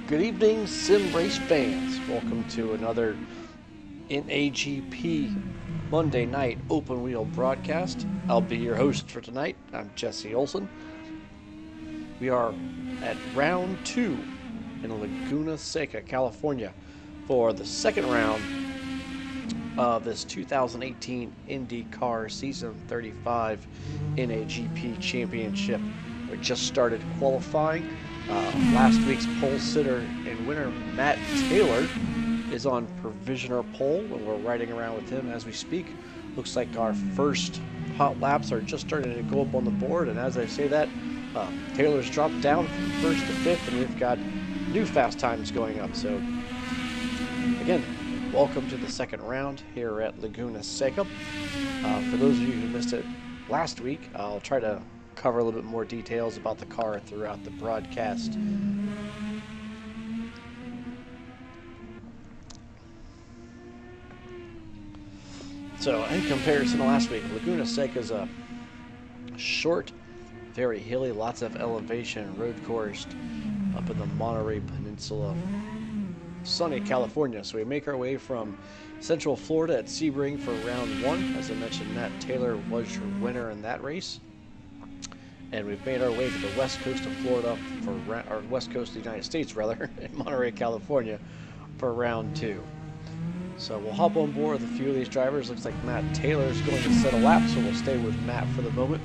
Good evening, sim race fans. Welcome to another NAGP Monday night open wheel broadcast. I'll be your host for tonight. I'm Jesse Olson. We are at round 2 in Laguna, Seca, California for the second round of this 2018 Indycar Season 35 NAGP Championship. We just started qualifying. Last week's pole sitter and winner, Matt Taylor, is on provisional pole, and we're riding around with him as we speak. Looks like our first hot laps are just starting to go up on the board, and as I say that, Taylor's dropped down from first to fifth, and we've got new fast times going up. So, again, welcome to the second round here at Laguna Seca. For those of you who missed it last week, I'll try to cover a little bit more details about the car throughout the broadcast. So, in comparison to last week, Laguna Seca is a short, very hilly, lots of elevation road course up in the Monterey Peninsula, sunny California. So we make our way from Central Florida at Sebring for round 1. As I mentioned, Matt Taylor was your winner in that race. And we've made our way to the west coast of Florida, or west coast of the United States, rather, in Monterey, California, for round 2. So we'll hop on board with a few of these drivers. Looks like Matt Taylor's going to set a lap, so we'll stay with Matt for the moment.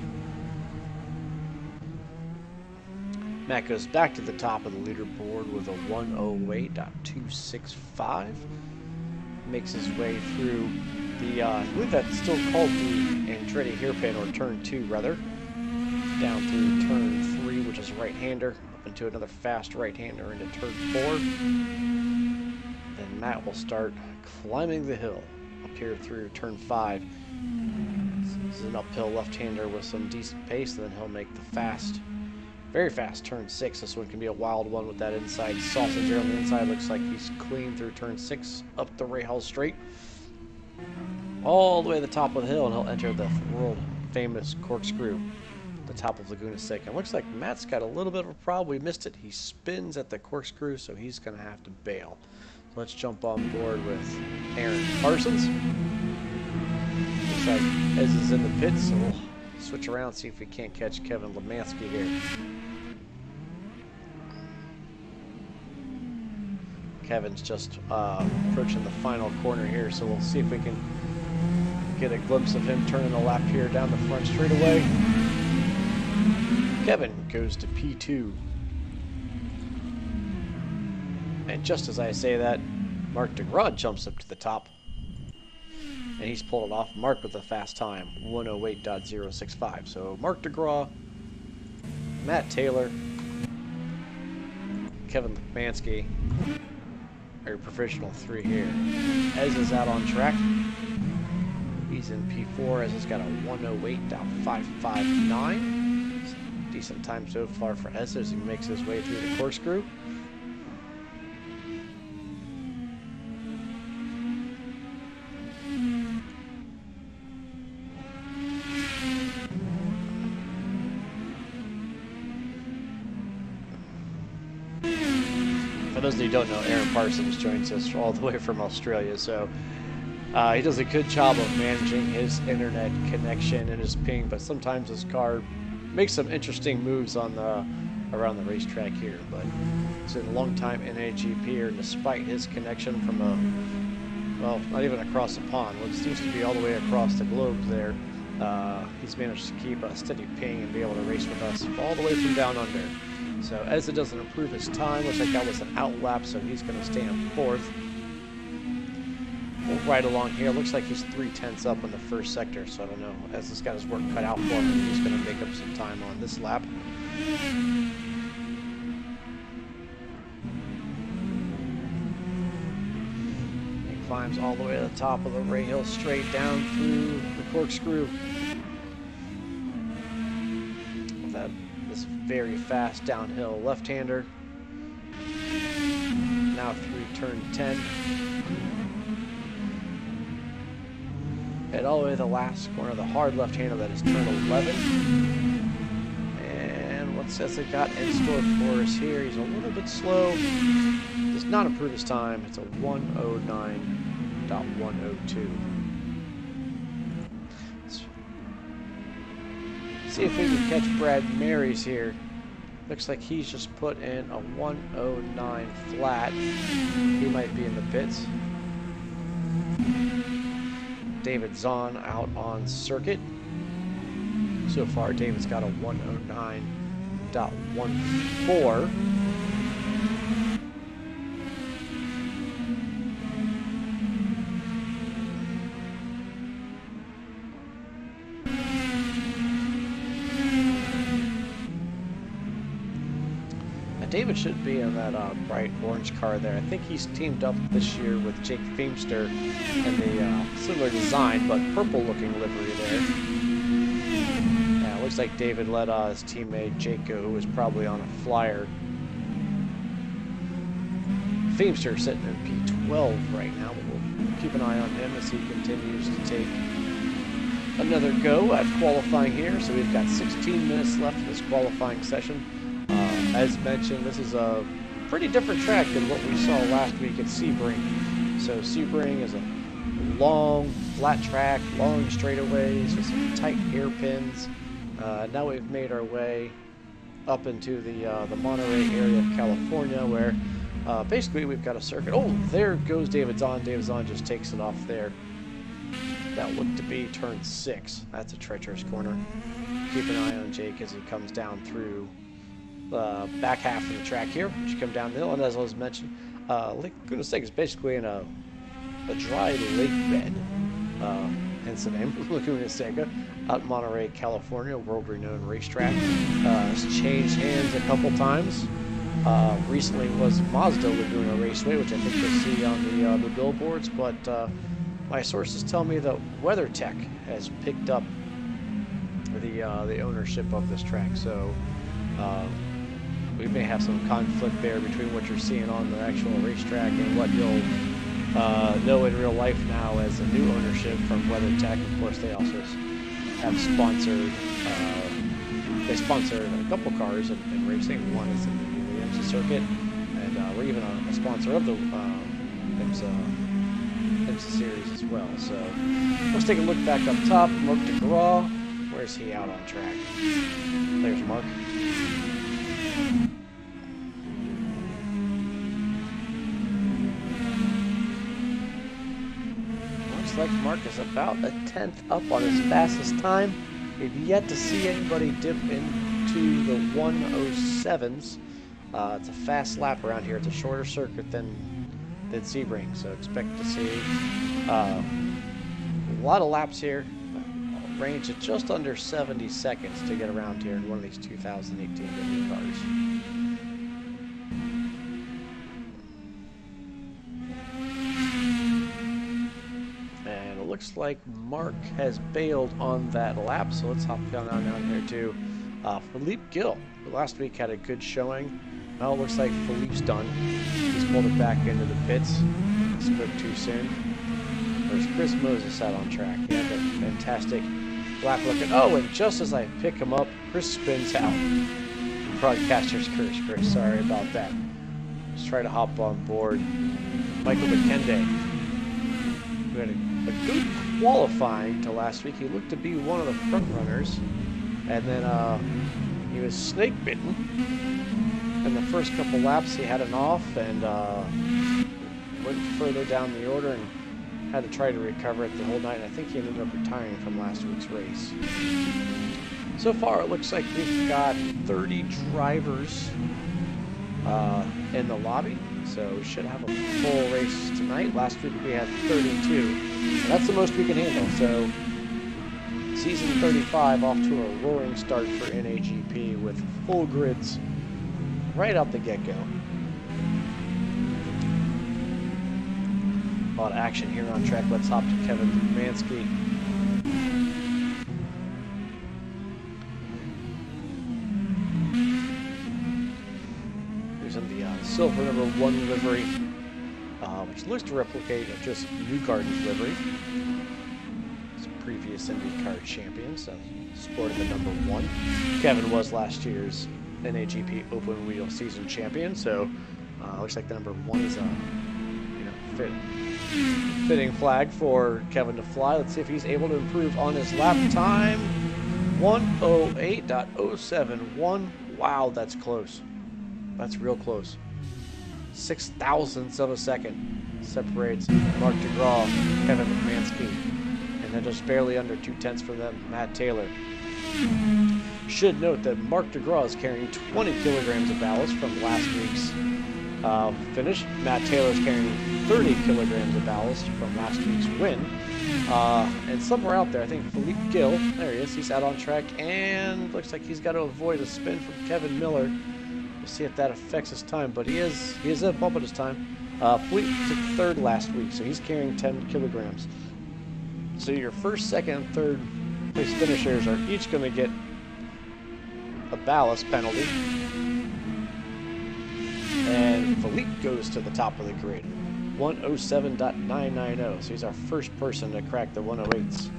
Matt goes back to the top of the leaderboard with a 108.265. Makes his way through the, I believe that's still called the Andretti hairpin, or turn 2, rather. Down through turn 3, which is a right-hander, up into another fast right-hander into turn 4. Then Matt will start climbing the hill up here through turn 5. This is an uphill left-hander with some decent pace, and then he'll make the fast, very fast turn 6. This one can be a wild one with that inside sausage there on the inside. Looks like he's clean through turn 6 up the Rahal Straight, all the way to the top of the hill, and he'll enter the world-famous corkscrew. The top of Laguna Seca. It looks like Matt's got a little bit of a problem. We missed it. He spins at the corkscrew, so he's going to have to bail. Let's jump on board with Aaron Parsons. Looks like Ez is in the pits, so we'll switch around, see if we can't catch Kevin Lemansky here. Kevin's just approaching the final corner here, so we'll see if we can get a glimpse of him turning a lap here down the front straightaway. Kevin goes to P2. And just as I say that, Mark DeGraw jumps up to the top. And he's pulled it off. Mark with a fast time, 108.065. So Mark DeGraw, Matt Taylor, Kevin Lemansky are your provisional 3 here. Ez is out on track. He's in P4. Ez has got a 108.559. Decent time so far for Ez as he makes his way through the corkscrew. For those of you who don't know, Aaron Parsons joins us all the way from Australia, so he does a good job of managing his internet connection and his ping, but sometimes his car makes some interesting moves on around the racetrack here. But he's been a long time NAGPer, and despite his connection from well, not even across the pond, what seems to be all the way across the globe there, he's managed to keep a steady ping and be able to race with us all the way from down under. So as it doesn't improve his time, looks like that was an out lap, so he's going to stay in 4th. We'll ride along here. Looks like he's 3/10 up in the first sector, so I don't know. As this got his work cut out for him, he's going to make up some time on this lap. He climbs all the way to the top of the Rahal Straight down through the corkscrew. This very fast downhill left-hander. Now through turn 10. Head all the way to the last corner of the hard left-hander, that is turn 11. And as they got in store for us here. He's a little bit slow. Does not improve his time. It's a 109.102. Let's see if we can catch Brad Marys here. Looks like he's just put in a 109 flat. He might be in the pits. David Zahn out on circuit. So far, David's got a 109.14. David should be in that bright orange car there. I think he's teamed up this year with Jake Feimster in the similar design, but purple-looking livery there. Yeah, it looks like David let his teammate Jake go, who was probably on a flyer. Feimster sitting in P12 right now, but we'll keep an eye on him as he continues to take another go at qualifying here. So we've got 16 minutes left in this qualifying session. As mentioned, this is a pretty different track than what we saw last week at Sebring. So Sebring is a long, flat track, long straightaways with some tight hairpins. Now we've made our way up into the Monterey area of California, where basically we've got a circuit. Oh, there goes David Zahn. David Zahn just takes it off there. That looked to be turn 6. That's a treacherous corner. Keep an eye on Jake as he comes down through the back half of the track here, as you come down the hill. And as I was mentioned, Laguna Seca is basically in a dry lake bed, hence the name, Laguna Seca, out in Monterey, California, world-renowned racetrack. It's changed hands a couple times. Recently was Mazda Laguna Raceway, which I think you'll see on the billboards, but my sources tell me that WeatherTech has picked up the ownership of this track, so we may have some conflict there between what you're seeing on the actual racetrack and what you'll know in real life now as a new ownership from WeatherTech. Of course, they also have sponsored, they sponsor a couple cars in racing. One is in the IMSA circuit, and we're even a sponsor of the IMSA series as well. So let's take a look back up top. Mark DeGraw, where's he out on track? There's Mark. Looks like Mark is about a 10th up on his fastest time. We've yet to see anybody dip into the 107s. It's a fast lap around here. It's a shorter circuit than Sebring, so expect to see a lot of laps here. Range of just under 70 seconds to get around here in one of these 2018 Indy cars. And it looks like Mark has bailed on that lap, so let's hop down here to Philippe Gill, who last week had a good showing. Well, it looks like Philippe's done. He's pulled it back into the pits. Spoke too soon. There's Chris Moses out on track. He had a fantastic lap looking. Oh, and just as I pick him up, Chris spins out. Broadcaster's curse, Chris. Sorry about that. Let's try to hop on board. Michael McKenday. We had a good qualifying to last week. He looked to be one of the front runners. And then he was snake bitten. In the first couple laps, he had an off and went further down the order and had to try to recover it the whole night. And I think he ended up retiring from last week's race. So far, it looks like we've got 30 drivers in the lobby, so we should have a full race tonight. Last week we had 32. That's the most we can handle. So season 35 off to a roaring start for NAGP with full grids right out the get-go. A lot of action here on track. Let's hop to Kevin Mansky. There's in the silver number 1 livery, which looks to replicate just Newgarden's livery. It's previous Indycar champion, so sported the number 1. Kevin was last year's NAGP Open Wheel Season Champion. So looks like the number 1 is a fitting flag for Kevin to fly. Let's see if he's able to improve on his lap time. 1:08.071. Wow, that's close. That's real close. 0.06 of a second separates Mark DeGraw, Kevin McManski, and then just barely under 0.2 for them, Matt Taylor. Should note that Mark DeGraw is carrying 20 kilograms of ballast from last week's finish. Matt Taylor is carrying 30 kilograms of ballast from last week's win. And somewhere out there, I think Philippe Gill, there he is, he's out on track, and looks like he's got to avoid a spin from Kevin Miller. We'll see if that affects his time, but he is a bump at his time. Philippe took 3rd last week, so he's carrying 10 kilograms. So your 1st, 2nd, and 3rd place finishers are each going to get a ballast penalty. And Philippe goes to the top of the grid. 1:07.990. So he's our first person to crack the 108s.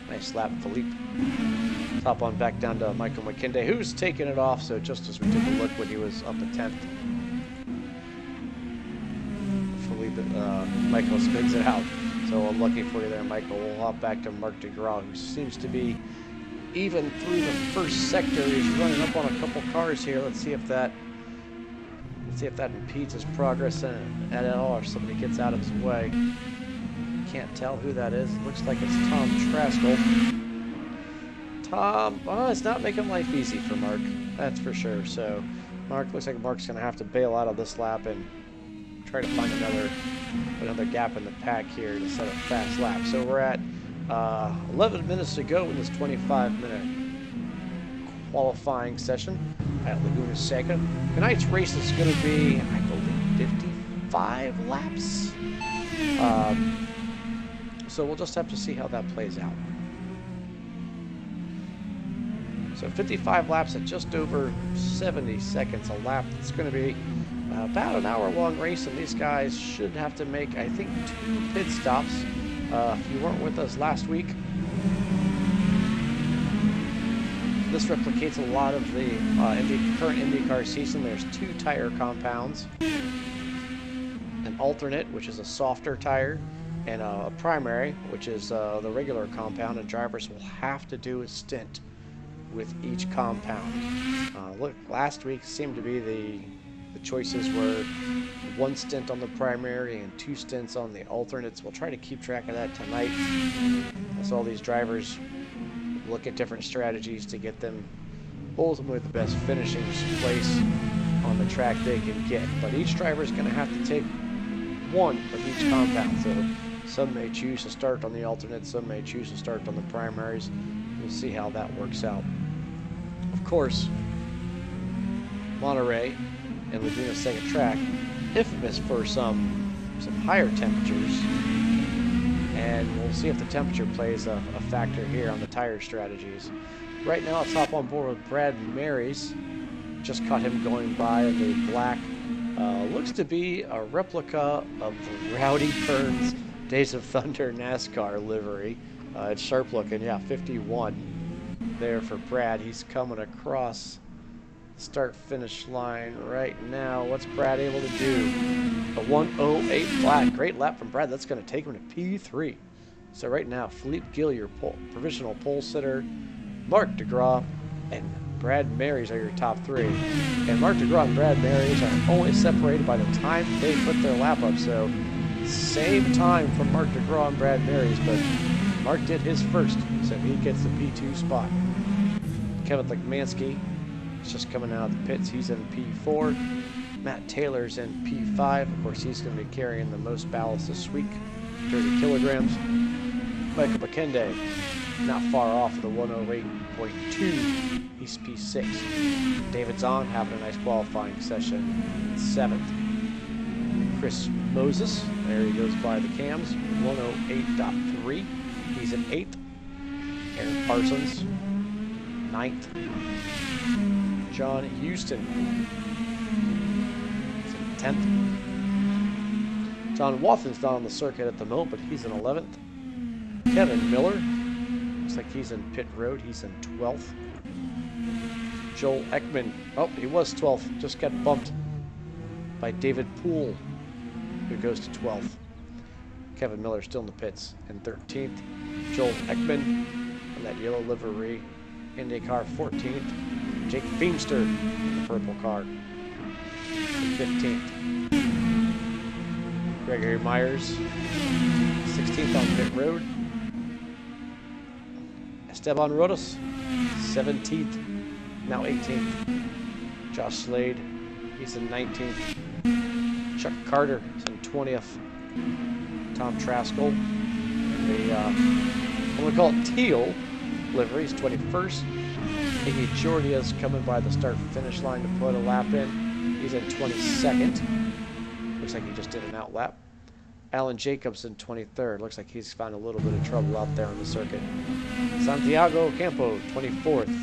Nice lap, Philippe. Top on back down to Michael McKinday, who's taking it off. So just as we took a look when he was up at 10th, Michael spins it out. So unlucky for you there, Michael. We'll hop back to Mark DeGraw, who seems to be even through the first sector. He's running up on a couple cars here. Let's see if that impedes his progress at all, or somebody gets out of his way. Can't tell who that is. Looks like it's Tom Traskell. Tom, well, it's not making life easy for Mark, that's for sure. So looks like Mark's going to have to bail out of this lap and try to find another gap in the pack here to set a fast lap. So we're at 11 minutes to go in this 25-minute qualifying session at Laguna Seca. Tonight's race is going to be, I believe, 55 laps. So we'll just have to see how that plays out. So 55 laps at just over 70 seconds a lap. It's going to be about an hour-long race, and these guys should have to make, I think, 2 pit stops. If you weren't with us last week, this replicates a lot of the current IndyCar season. There's 2 tire compounds, an alternate, which is a softer tire, and a primary, which is the regular compound, and drivers will have to do a stint with each compound. Look, last week seemed to be the choices were 1 stint on the primary and 2 stints on the alternates. We'll try to keep track of that tonight as all these drivers look at different strategies to get them ultimately the best finishing place on the track they can get. But each driver is going to have to take 1 of each compound. So some may choose to start on the alternates, some may choose to start on the primaries. We'll see how that works out. Of course, Monterey and Laguna Seca track, infamous for some higher temperatures, and we'll see if the temperature plays a factor here on the tire strategies. Right now, let's hop on board with Brad Marys. Just caught him going by in the black, looks to be a replica of the Rowdy Burns Days of Thunder NASCAR livery. It's sharp looking, yeah, 51 there for Brad. He's coming across start-finish line right now. What's Brad able to do? A 1:08 flat. Great lap from Brad. That's going to take him to P3. So right now, Philippe Gill, your provisional pole sitter, Mark DeGraw, and Brad Marys are your top 3. And Mark DeGraw and Brad Marys are only separated by the time they put their lap up. So same time from Mark DeGraw and Brad Marys, but Mark did his first, so he gets the P2 spot. Kevin Lekmansky is just coming out of the pits. He's in P4. Matt Taylor's in P5. Of course, he's going to be carrying the most ballast this week, 30 kilograms. Michael McKinday, not far off of the 108.2. He's P6. David Zahn having a nice qualifying session, 7th. Chris Moses, there he goes by the cams, 108.3. He's in 8th. Aaron Parsons, 9th. John Houston is in 10th. John Wathen's not on the circuit at the moment, but he's in 11th. Kevin Miller, looks like he's in pit road. He's in 12th. Joel Ekman. Oh, he was 12th. Just got bumped by David Poole, who goes to 12th. Kevin Miller still in the pits in 13th. Joel Ekman in that yellow livery. Indycar 14th. Jake Feimster in the purple car in 15th. Gregory Myers 16th on pit road. Esteban Rodas 17th, now 18th. Josh Slade, he's in 19th. Chuck Carter is in 20th. Tom Traskell, I'm going to call it teal livery, he's 21st. Iggy Jordia's coming by the start-finish line to put a lap in. He's in 22nd. Looks like he just did an out lap. Alan Jacobs in 23rd. Looks like he's found a little bit of trouble out there on the circuit. Santiago Campo, 24th.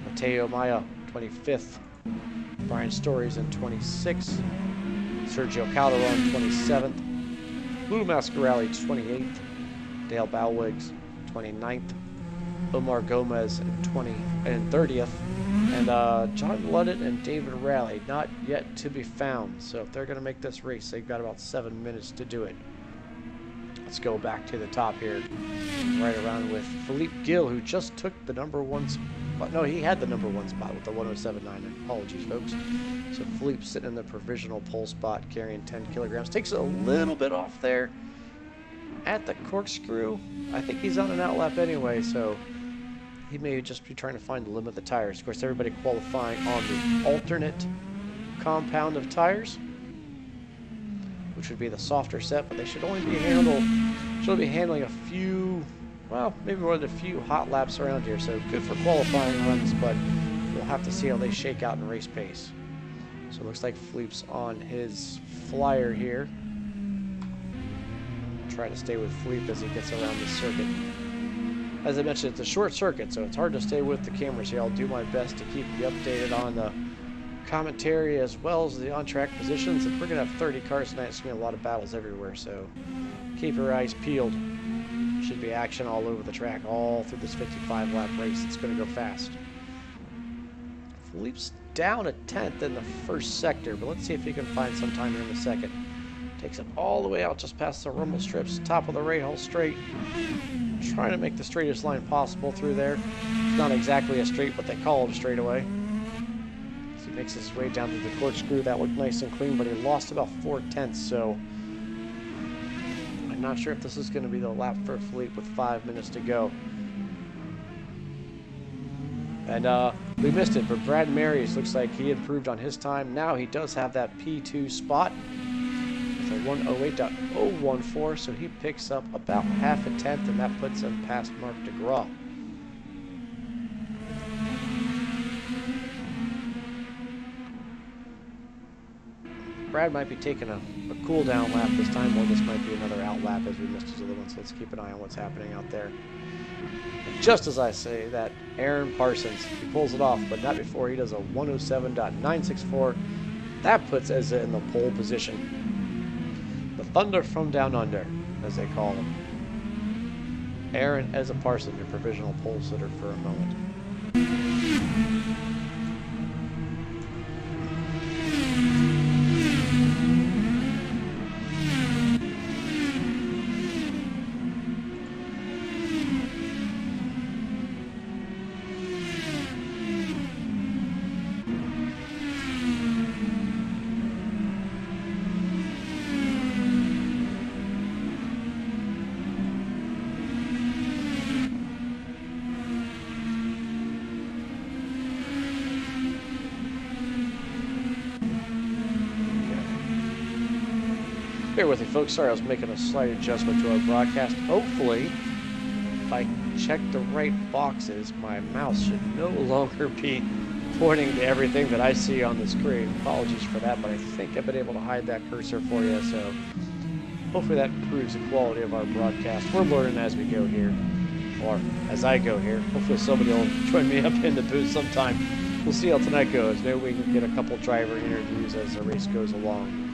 Mateo Maya, 25th. Brian Story's in 26th. Sergio Calderon, 27th. Lou Mascarelli, 28th. Dale Bowwiggs, 29th. Omar Gomez in 30th. And John Ludden and David Raleigh not yet to be found. So if they're going to make this race, they've got about 7 minutes to do it. Let's go back to the top here. Right around with Philippe Gill, who just took the number 1 spot. No, he had the number 1 spot with the 107.9. Apologies, folks. So Philippe's sitting in the provisional pole spot, carrying 10 kilograms. Takes a little bit off there at the corkscrew. I think he's on an outlap anyway, so he may just be trying to find the limit of the tires. Of course, everybody qualifying on the alternate compound of tires, which would be the softer set, but they should only be handling a few, well, maybe more than a few hot laps around here. So good for qualifying runs, but we'll have to see how they shake out in race pace. So it looks like Philippe's on his flyer here. Try to stay with Philippe as he gets around the circuit. As I mentioned, it's a short circuit, so it's hard to stay with the cameras here. I'll do my best to keep you updated on the commentary as well as the on-track positions. And we're going to have 30 cars tonight. It's going to be a lot of battles everywhere, so keep your eyes peeled. Should be action all over the track, all through this 55-lap race. It's going to go fast. Philippe's down a 10th in the first sector, but let's see if he can find some time here in the second. Takes it all the way out just past the rumble strips, top of the Rahal straight. Trying to make the straightest line possible through there. It's not exactly a straight, but they call it a straightaway. So he makes his way down to the corkscrew. That looked nice and clean, but he lost about 4/10, so I'm not sure if this is going to be the lap for Philippe with 5 minutes to go. And we missed it, but Brad Marys looks like he improved on his time. Now he does have that P2 spot. A 108.014, so he picks up about half a tenth, and that puts him past Mark DeGraw. Brad might be taking a cool down lap this time, or this might be another out lap as we missed his other one, so let's keep an eye on what's happening out there. And just as I say that, Aaron Parsons, he pulls it off, but not before he does a 107.964. That puts us in the pole position. The Thunder from Down Under, as they call him. Aaron Eza Parson, your provisional pole sitter for a moment. Bear with me, folks. Sorry, I was making a slight adjustment to our broadcast. Hopefully, if I check the right boxes, my mouse should no longer be pointing to everything that I see on the screen. Apologies for that, but I think I've been able to hide that cursor for you, so hopefully that improves the quality of our broadcast. We're learning as we go here, or as I go here. Hopefully somebody will join me up in the booth sometime. We'll see how tonight goes. Maybe we can get a couple driver interviews as the race goes along.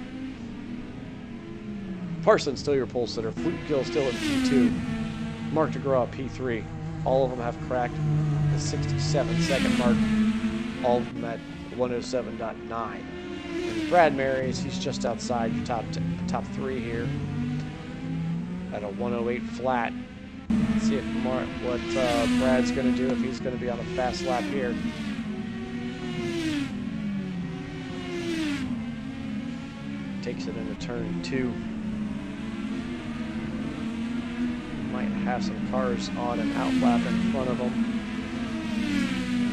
Parsons still your pole sitter. Philippe Gill still in P2. Mark DeGraw P3. All of them have cracked the 67-second mark. all of them at 107.9. And Brad Marys, he's just outside the top 3 here at a 108 flat. Let's see if what Brad's going to do, if he's going to be on a fast lap here. Takes it into turn 2. Might have some cars on an outlap in front of him.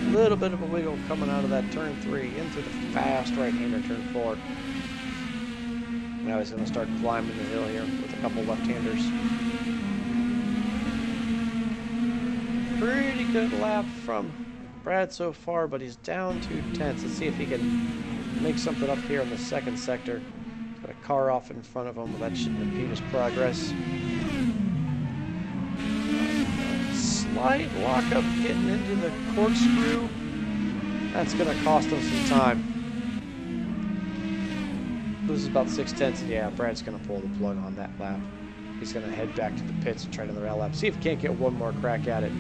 A little bit of a wiggle coming out of that turn 3 into the fast right-hander turn 4. Now he's going to start climbing the hill here with a couple left-handers. Pretty good lap from Brad so far, but he's down 2/10. Let's see if he can make something up here in the second sector. He's got a car off in front of him, but that shouldn't impede his progress. Slight lockup getting into the corkscrew. That's going to cost him some time. Loses about 6/10. Yeah, Brad's going to pull the plug on that lap. He's going to head back to the pits and try another lap. See if he can't get one more crack at it.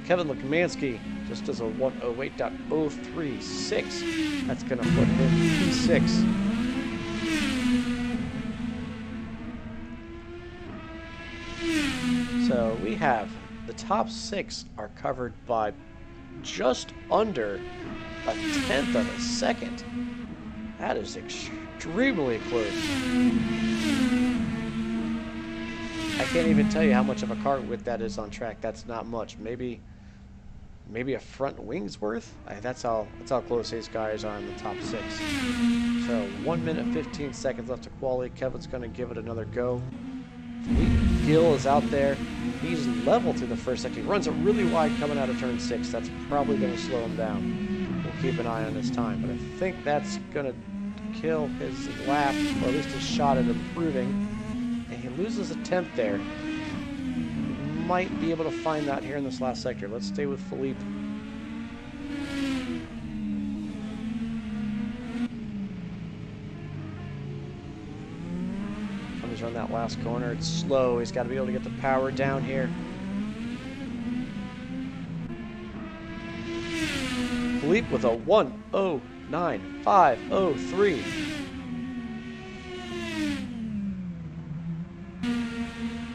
Kevin Lukamansky just does a 108.036. That's going to put him P6. So we have the top 6 are covered by just under a 1/10 of a second. That is extremely close. I can't even tell you how much of a car width that is on track. That's not much. Maybe a front wing's worth. That's how close these guys are in the top 6. So 1 minute 15 seconds left to quali. Kevin's going to give it another go. Philippe Gill is out there. He's level through the first sector. He runs it really wide coming out of turn 6. That's probably going to slow him down. We'll keep an eye on his time, but I think that's going to kill his lap, or at least his shot at improving. And he loses a 1/10 there. Might be able to find that here in this last sector. Let's stay with Philippe. Comes around that last corner. It's slow. He's got to be able to get the power down here. Philippe with a 1:09.503.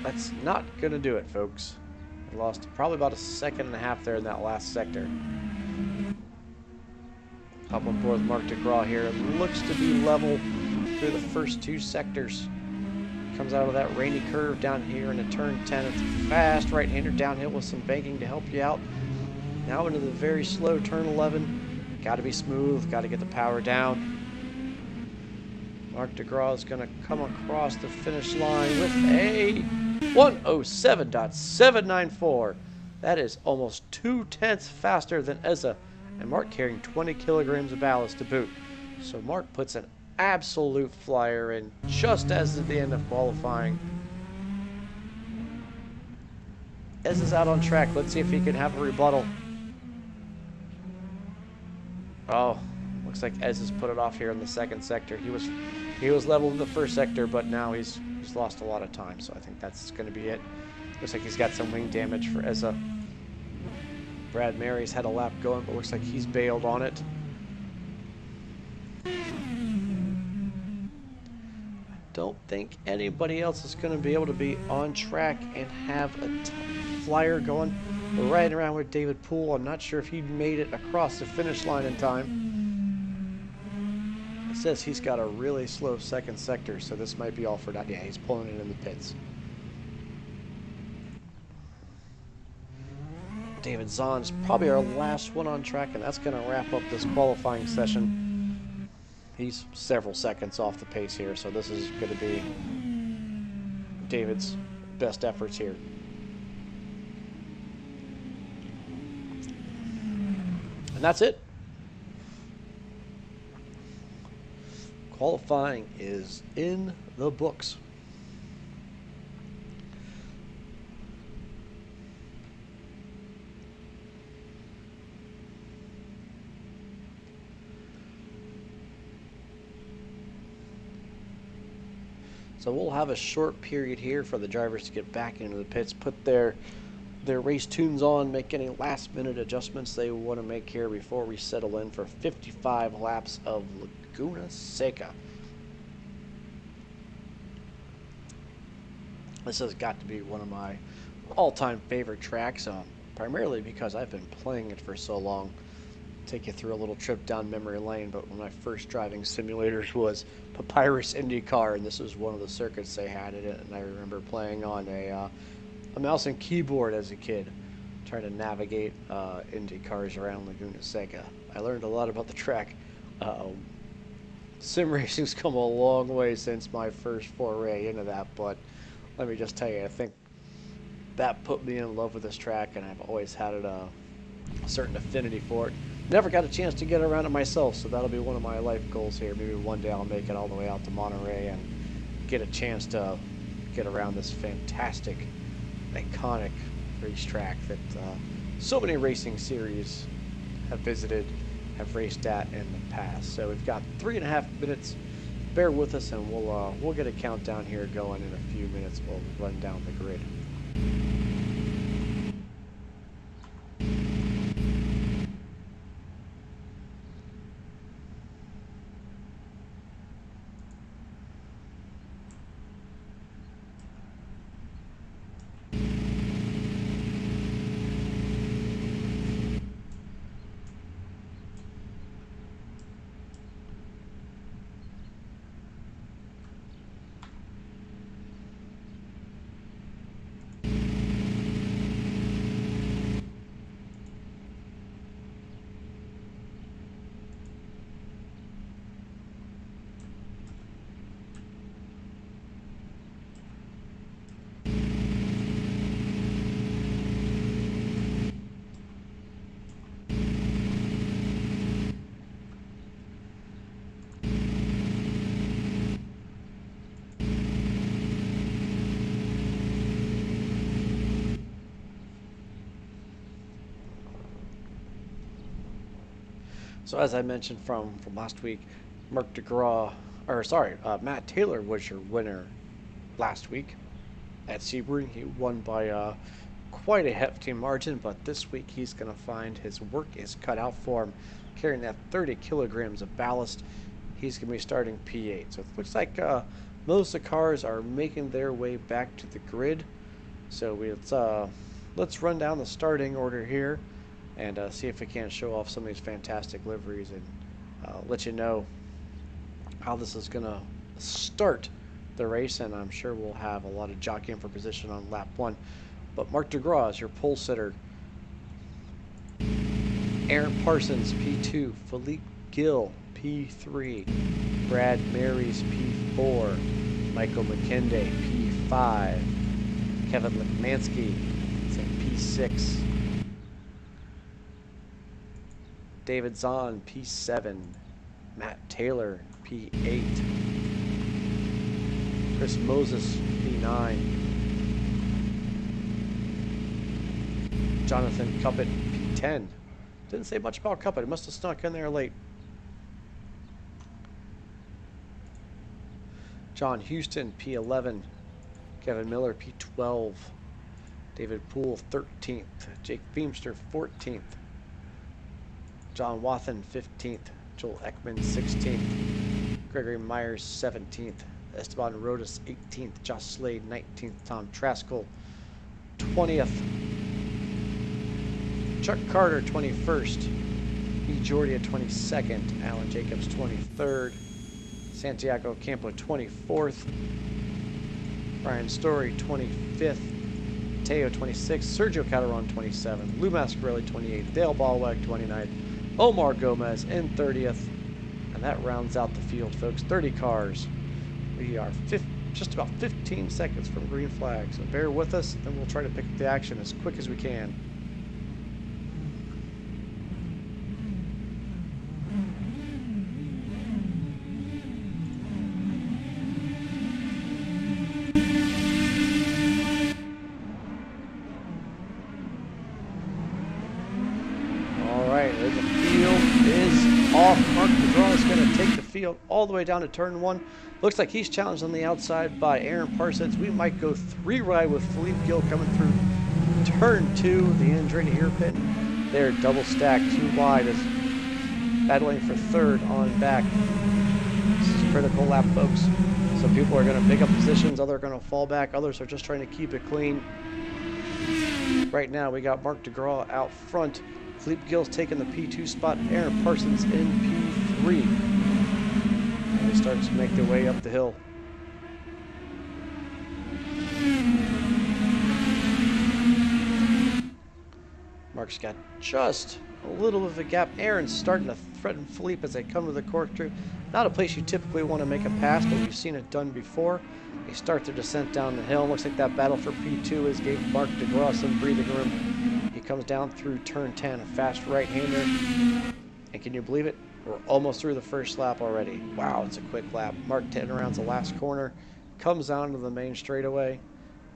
That's not going to do it, folks. He lost probably about a 1.5 seconds there in that last sector. Up on board with Mark DeGraw here. It looks to be level through the first 2 sectors. Comes out of that rainy curve down here into turn 10. It's a fast right-hander downhill with some banking to help you out. Now into the very slow turn 11. Got to be smooth. Got to get the power down. Mark DeGraw is going to come across the finish line with a 1:07.794. That is almost 2/10 faster than Eza, and Mark carrying 20 kilograms of ballast to boot. So Mark puts an absolute flyer in just as at the end of qualifying. Eza's out on track. Let's see if he can have a rebuttal. Oh, looks like Eza's put it off here in the second sector. He was level in the first sector, but now he's lost a lot of time, so I think that's going to be it. Looks like he's got some wing damage for Eza. Brad Marys had a lap going, but looks like he's bailed on it. I don't think anybody else is going to be able to be on track and have a flyer going. We're riding around with David Poole. I'm not sure if he made it across the finish line in time. It says he's got a really slow second sector, so this might be all for that. Yeah, he's pulling it in the pits. David Zahn's probably our last one on track, and that's going to wrap up this qualifying session. He's several seconds off the pace here, so this is going to be David's best efforts here. And that's it. Qualifying is in the books. So we'll have a short period here for the drivers to get back into the pits, put their their race tunes on, make any last-minute adjustments they want to make here before we settle in for 55 laps of Laguna Seca. This has got to be one of my all-time favorite tracks, primarily because I've been playing it for so long. Take you through a little trip down memory lane, but one of my first driving simulators was Papyrus Indycar, and this was one of the circuits they had in it, and I remember playing on a mouse and keyboard as a kid, trying to navigate Indycars around Laguna Seca. I learned a lot about the track. Sim racing's come a long way since my first foray into that, but let me just tell you, I think that put me in love with this track, and I've always had a certain affinity for it. Never got a chance to get around it myself, so that'll be one of my life goals here. Maybe one day I'll make it all the way out to Monterey and get a chance to get around this fantastic, iconic racetrack that so many racing series have visited, have raced at in the past. So we've got 3.5 minutes. Bear with us, and we'll get a countdown here going in a few minutes. We'll run down the grid. So as I mentioned from last week, Matt Taylor was your winner last week at Sebring. He won by quite a hefty margin, but this week he's going to find his work is cut out for him, carrying that 30 kilograms of ballast. He's going to be starting P8. So it looks like most of the cars are making their way back to the grid. So let's run down the starting order here and see if we can't show off some of these fantastic liveries and let you know how this is going to start the race. And I'm sure we'll have a lot of jockeying for position on lap 1. But Mark DeGraw is your pole sitter. Aaron Parsons, P2. Philippe Gill, P3. Brad Marys, P4. Michael McKenday, P5. Kevin Lekmansky, P6. David Zahn, P7. Matt Taylor, P8. Chris Moses, P9. Jonathan Cuppett, P10. Didn't say much about Cuppett. He must have snuck in there late. John Houston, P11. Kevin Miller, P12. David Poole, 13th. Jake Beamster, 14th. John Wathen, 15th. Joel Ekman, 16th. Gregory Myers, 17th. Esteban Rodas, 18th. Josh Slade, 19th. Tom Traskell, 20th. Chuck Carter, 21st. E. Jordia, 22nd. Alan Jacobs, 23rd. Santiago Campo, 24th. Brian Story, 25th. Teo, 26th. Sergio Calderon, 27th. Lou Mascarelli, 28th. Dale Ballweg, 29th. Omar Gomez in 30th. And that rounds out the field, folks. 30 cars. We are just about 15 seconds from green flag. So bear with us, and we'll try to pick up the action as quick as we can. Mark DeGraw is going to take the field all the way down to turn 1. Looks like he's challenged on the outside by Aaron Parsons. We might go 3 wide with Philippe Gill coming through turn 2, the Andretti hairpin. They're double stacked, too wide, as battling for third on back. This is a critical lap, folks. Some people are going to pick up positions, others are going to fall back, others are just trying to keep it clean. Right now, we got Mark DeGraw out front. Philippe Gill's taking the P2 spot. Aaron Parsons in P3. And they start to make their way up the hill. Mark's got just a little bit of a gap. Aaron's starting to threaten Philippe as they come to the corkscrew. Not a place you typically want to make a pass, but we've seen it done before. They start their descent down the hill. Looks like that battle for P2 has gave Mark DeGraw some breathing room. He comes down through turn 10, a fast right-hander. And can you believe it? We're almost through the first lap already. Wow, it's a quick lap. Mark 10 around the last corner, comes down to the main straightaway.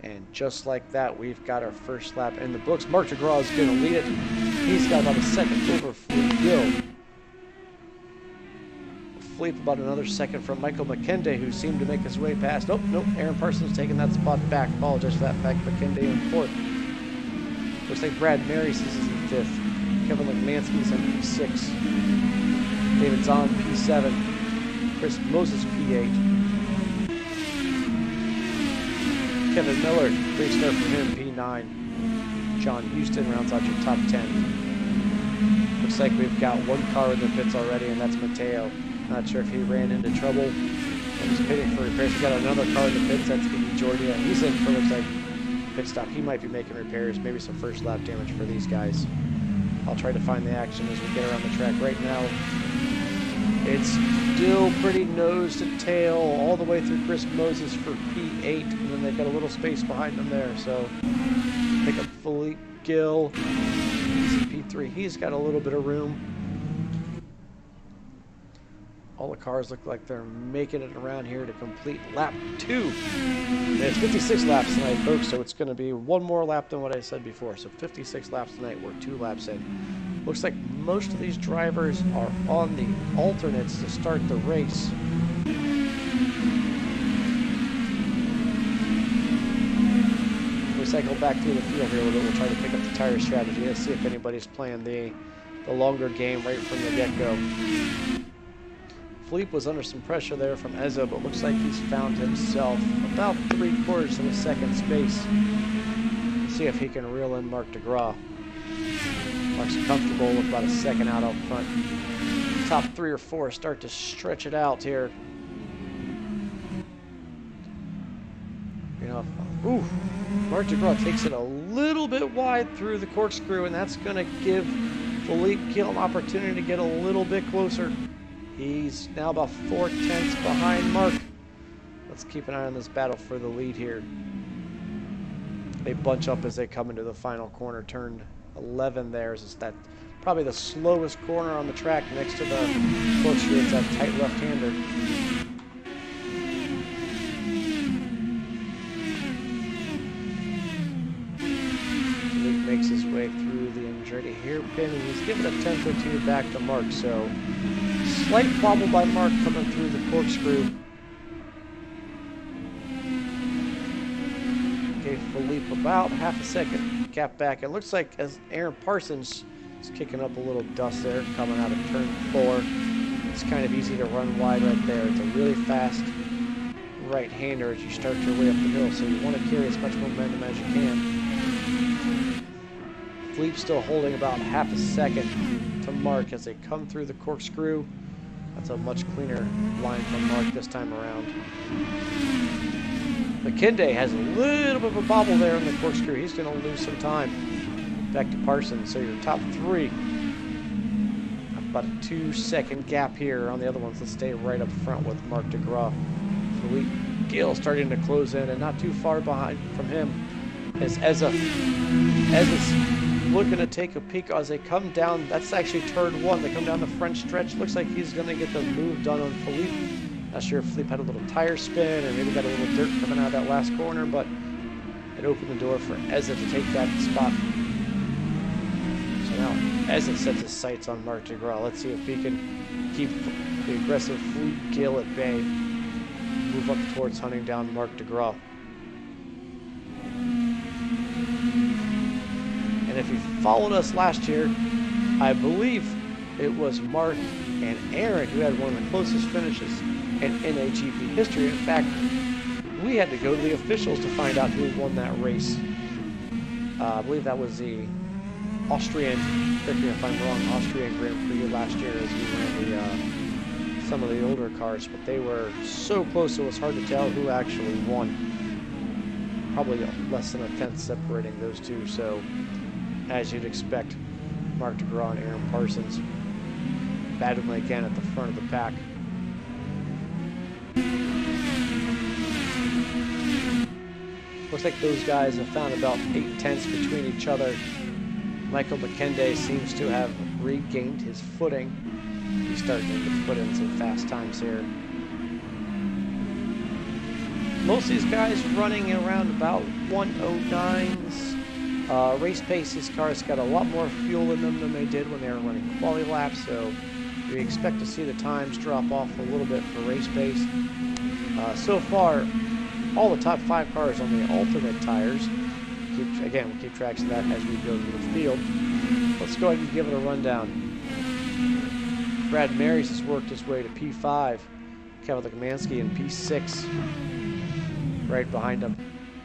And just like that, we've got our first lap in the books. Mark DeGraw is going to lead it. He's got about a second over Philippe Gill. Philippe about another second from Michael McKenday, who seemed to make his way past. Nope, Aaron Parsons taking that spot back. Apologize for that fact. McKenday in fourth. Looks like Brad Marys is in fifth. Kevin Lagmansky's in P6. David Zahn, P7. Chris Moses, P8. Kevin Miller, great start for him, P9. John Houston rounds out your top 10. Looks like we've got one car in the pits already, and that's Mateo. Not sure if he ran into trouble and he's pitting for repairs. We got another car in the pits, that's Iggy Georgia. He's in for, looks like, pit stop. He might be making repairs, maybe some first lap damage for these guys. I'll try to find the action as we get around the track. Right now, it's still pretty nose to tail all the way through Chris Moses for P8, and then they've got a little space behind them there. So pick up Philippe Gill, P3. He's got a little bit of room. All the cars look like they're making it around here to complete lap 2. And it's 56 laps tonight, folks, so it's going to be one more lap than what I said before. So 56 laps tonight, we're 2 laps in. Looks like most of these drivers are on the alternates to start the race. We cycle back through the field here a little bit. We'll try to pick up the tire strategy. Let's see if anybody's playing the longer game right from the get-go. Philippe was under some pressure there from Ezza, but looks like he's found himself about 3/4 of a second space. Let's see if he can reel in Mark DeGraw. Mark's comfortable with about a second out front. Top 3 or 4 start to stretch it out here. You know, Mark DeGraw takes it a little bit wide through the corkscrew, and that's going to give Philippe Gill an opportunity to get a little bit closer. He's now about 4/10 behind Mark. Let's keep an eye on this battle for the lead here. They bunch up as they come into the final corner. Turn 11 there is that probably the slowest corner on the track next to the corkscrew. It's that tight left-hander. Philippe makes his way through the Andretti hairpin, and he's given a 10th or 2 back to Mark. So slight wobble by Mark coming through the corkscrew. Gave Philippe about half a second gap back. It looks like as Aaron Parsons is kicking up a little dust there coming out of turn 4. It's kind of easy to run wide right there. It's a really fast right-hander as you start your way up the hill, so you want to carry as much momentum as you can. Philippe's still holding about half a second to Mark as they come through the corkscrew. That's a much cleaner line from Mark this time around. McKenday has a little bit of a bobble there in the corkscrew. He's going to lose some time. Back to Parsons. So your top 3. About a 2-second gap here on the other ones. Let's stay right up front with Mark DeGraw. Philippe Gill starting to close in, and not too far behind from him is Ezza. Ezza's looking to take a peek as they come down. That's actually turn 1. They come down the front stretch. Looks like he's going to get the move done on Philippe. Not sure if Philippe had a little tire spin or maybe got a little dirt coming out of that last corner, but it opened the door for Ezza to take that spot. So now Ezza sets his sights on Mark DeGraw. Let's see if he can keep the aggressive Philippe Gill at bay. Move up towards hunting down Mark DeGraw. And if you followed us last year, I believe it was Mark and Aaron who had one of the closest finishes in NAGP history. In fact, we had to go to the officials to find out who won that race. I believe that was the Austrian, correct me if I'm wrong, Austrian Grand Prix last year as we ran some of the older cars, but they were so close it was hard to tell who actually won. Probably less than a tenth separating those two, so as you'd expect, Mark DeGraw and Aaron Parsons battling again at the front of the pack. Looks like those guys have found about 8 tenths between each other. Michael McKenday seems to have regained his footing. He's starting to put in some fast times here. Most of these guys running around about 109s. Race pace, these cars got a lot more fuel in them than they did when they were running quality laps, so we expect to see the times drop off a little bit for race pace. So far, all the top 5 cars on the alternate tires. We'll keep tracks of that as we go through the field. Let's go ahead and give it a rundown. Brad Marys has worked his way to P5. Kevin Lekamanski in P6. Right behind him.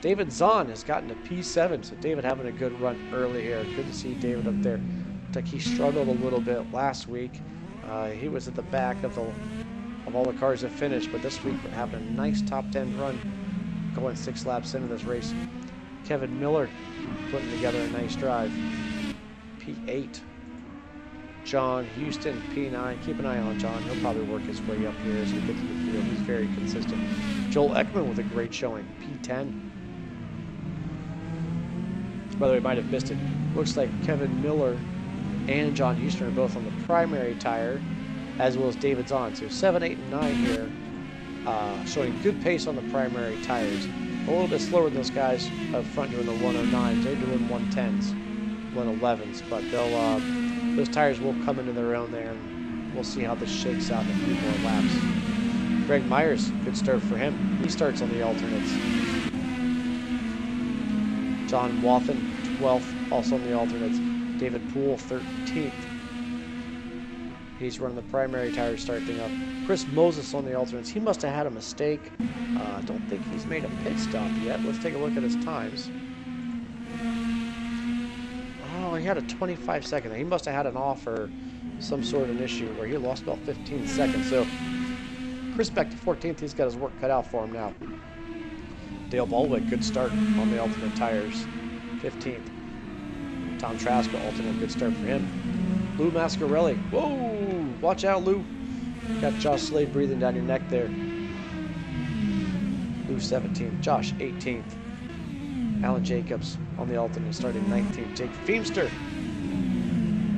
David Zahn has gotten to P7, so David having a good run early here. Good to see David up there. Looks like he struggled a little bit last week. He was at the back of all the cars that finished, but this week we're having a nice top 10 run going 6 laps into this race. Kevin Miller putting together a nice drive. P8. John Houston, P9. Keep an eye on John. He'll probably work his way up here as we get to the field. He's very consistent. Joel Ekman with a great showing. P10. By the way, might have missed it. Looks like Kevin Miller and John Houston are both on the primary tire, as well as David Zahn. So 7, 8, and 9 here, showing good pace on the primary tires. A little bit slower than those guys up front doing the 109s. They're doing 110s, 111s, but those tires will come into their own there, and we'll see how this shakes out in a few more laps. Greg Myers, good start for him. He starts on the alternates. John Wathen, 12th, also on the alternates. David Poole, 13th. He's running the primary tires, starting up. Chris Moses on the alternates. He must have had a mistake. Don't think he's made a pit stop yet. Let's take a look at his times. Oh, he had a 25-second. He must have had an off or some sort of an issue where he lost about 15 seconds. So Chris back to 14th. He's got his work cut out for him now. Dale Baldwin, good start on the alternate tires, 15th. Tom Trask, alternate, good start for him. Lou Mascarelli, whoa, watch out, Lou. Got Josh Slade breathing down your neck there. Lou 17th, Josh 18th. Alan Jacobs on the alternate, starting 19th. Jake Feemster.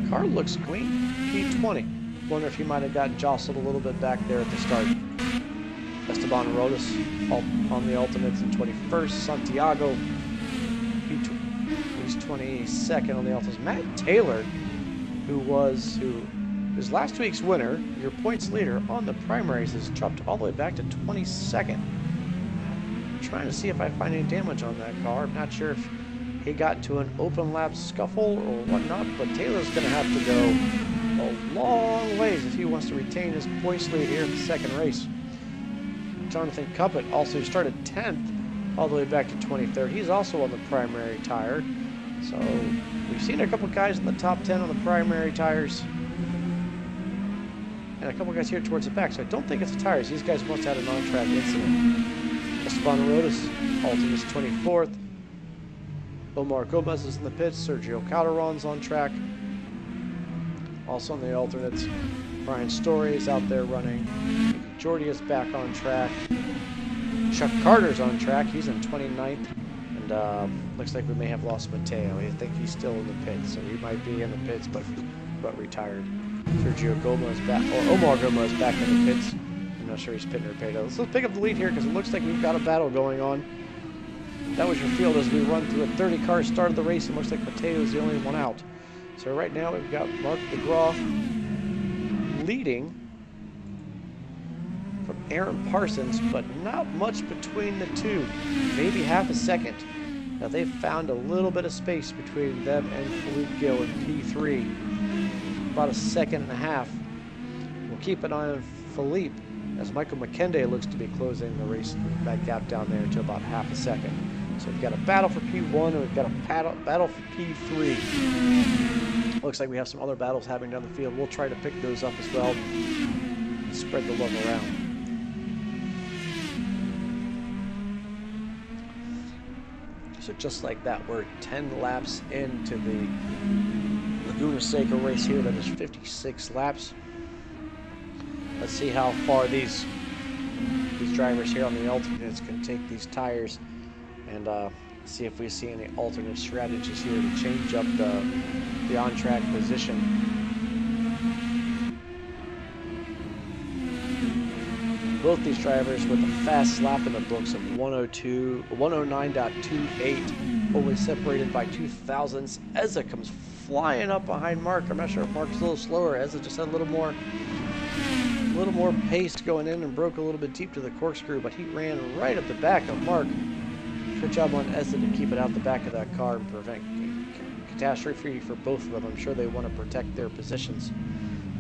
Car looks clean, P20. Wonder if he might have gotten jostled a little bit back there at the start. Esteban Rodas on the alternates in 21st. Santiago, he's 22nd on the alternates. Matt Taylor, who is last week's winner, your points leader on the primaries, has dropped all the way back to 22nd. I'm trying to see if I find any damage on that car. I'm not sure if he got into an open lap scuffle or whatnot, but Taylor's going to have to go a long ways if he wants to retain his points lead here in the second race. Jonathan Cuppett also started 10th all the way back to 23rd. He's also on the primary tire. So we've seen a couple guys in the top 10 on the primary tires. And a couple guys here towards the back. So I don't think it's the tires. These guys must have had an on-track incident. Esteban Rodas, alternates 24th. Omar Gomez is in the pits. Sergio Calderon's on track. Also on the alternates, Brian Story is out there running. Jordy is back on track. Chuck Carter's on track. He's in 29th. And looks like we may have lost Mateo. I think he's still in the pits, so he might be in the pits, but retired. Sergio Gomez back, or Omar Gomez back in the pits. I'm not sure he's pitting or paid. Let's pick up the lead here because it looks like we've got a battle going on. That was your field as we run through a 30-car start of the race. It looks like Mateo's the only one out. So right now we've got Mark DeGraw leading from Aaron Parsons, but not much between the two. Maybe half a second. Now they've found a little bit of space between them and Philippe Gill in P3. About a second and a half. We'll keep an eye on Philippe as Michael McKenday looks to be closing the race, that gap down there to about half a second. So we've got a battle for P1 and we've got a battle for P3. Looks like we have some other battles happening down the field. We'll try to pick those up as well and spread the love around. So just like that, we're 10 laps into the Laguna Seca race here. That is 56 laps. Let's see how far these drivers here on the alternates can take these tires, and see if we see any alternate strategies here to change up the on-track position. Both these drivers with a fast lap in the books of 109.28, only separated by 0.02. Ezza comes flying up behind Mark. I'm not sure if Mark's a little slower. Ezza just had a little more pace going in and broke a little bit deep to the corkscrew, but he ran right up the back of Mark. Good job on Ezza to keep it out the back of that car and prevent catastrophe for both of them. I'm sure they want to protect their positions.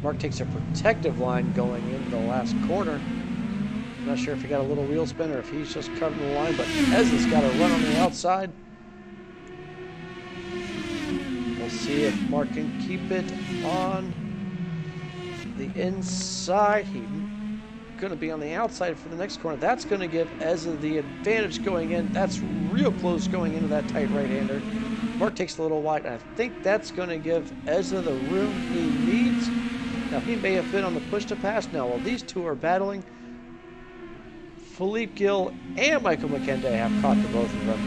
Mark takes a protective line going into the last corner. I'm not sure if he got a little wheel spin or if he's just cutting the line, but Ezza's got a run on the outside. We'll see if Mark can keep it on the inside. He's going to be on the outside for the next corner. That's going to give Ezza the advantage going in. That's real close going into that tight right-hander. Mark takes a little wide, and I think that's going to give Ezza the room he needs. Now, he may have been on the push to pass. Now, while these two are battling, Philippe Gill and Michael McKenday have caught the both of them.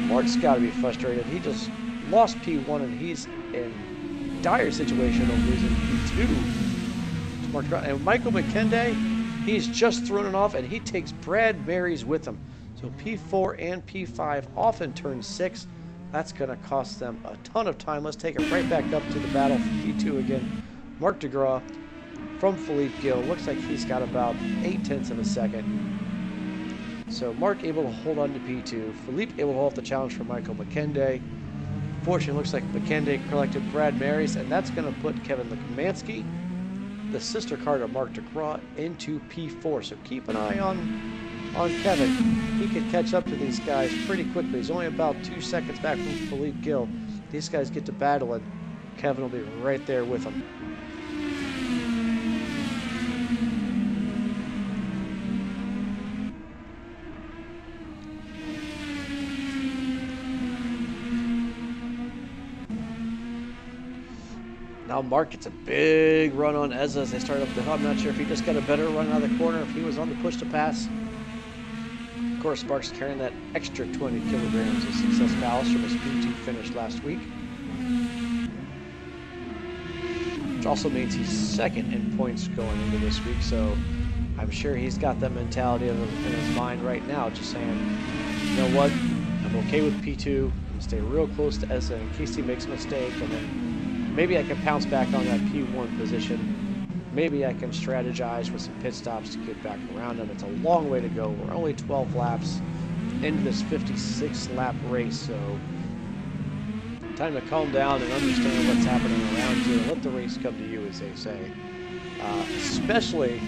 Mark's got to be frustrated. He just lost P1, and he's in dire situation of losing P2. And Michael McKenday, he's just thrown it off, and he takes Brad Mary's with him. So P4 and P5 off in turn 6. That's going to cost them a ton of time. Let's take it right back up to the battle for P2 again. Mark DeGraw from Philippe Gill. Looks like he's got about 0.8 of a second. So Mark able to hold on to P2. Philippe able to hold off the challenge for Michael McKenday. Fortunately, looks like McKenday collected Brad Mary's, and that's going to put Kevin Lukamansky, the sister car to Mark DeGraw, into P4. So keep an eye on Kevin. He could catch up to these guys pretty quickly. He's only about 2 seconds back from Philippe Gill. These guys get to battle, and Kevin will be right there with him. Now Mark gets a big run on Ezza as they start up the hill. I'm not sure if he just got a better run out of the corner, if he was on the push to pass. Of course, Mark's carrying that extra 20 kilograms of success ballast from his P2 finish last week. Which also means he's second in points going into this week, so I'm sure he's got that mentality in his mind right now, just saying, you know what, I'm okay with P2, I'm going to stay real close to Ezza in case he makes a mistake, and then maybe I can pounce back on that P1 position. Maybe I can strategize with some pit stops to get back around him. It's a long way to go. We're only 12 laps into this 56-lap race, so time to calm down and understand what's happening around you and let the race come to you, as they say. Especially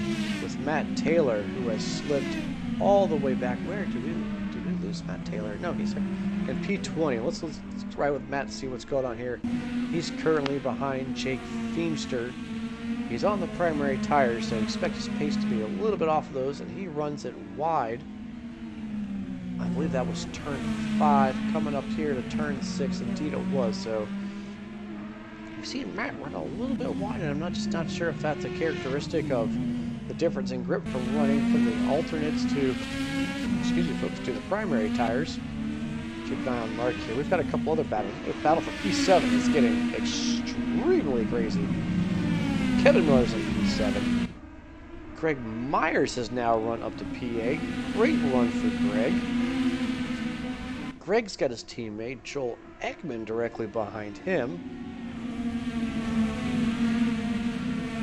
with Matt Taylor, who has slipped all the way back. Where did we lose Matt Taylor? No, he's in P20. Let's try with Matt and see what's going on here. He's currently behind Jake Feimster. He's on the primary tires, so expect his pace to be a little bit off of those, and he runs it wide. I believe that was turn 5, coming up here to turn 6. Indeed it was. So we've seen Matt run a little bit wide, and I'm not sure if that's a characteristic of the difference in grip from running from the alternates to, folks, to the primary tires. Keep an eye on Mark here. We've got a couple other battles. The battle for P7 is getting extremely crazy. Kevin Miller's in P7. Greg Myers has now run up to P8. Great run for Greg. Greg's got his teammate Joel Ekman directly behind him.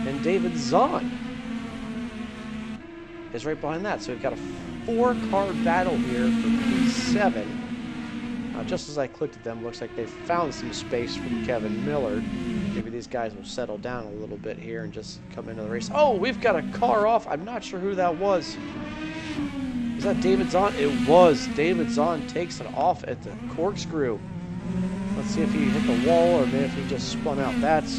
And David Zahn is right behind that. So we've got a 4-car battle here for P7. Just as I clicked at them, looks like they found some space from Kevin Miller. Maybe these guys will settle down a little bit here and just come into the race. Oh, we've got a car off. I'm not sure who that was. Was that David Zahn? It was. David Zahn takes it off at the corkscrew. Let's see if he hit the wall or maybe if he just spun out. That's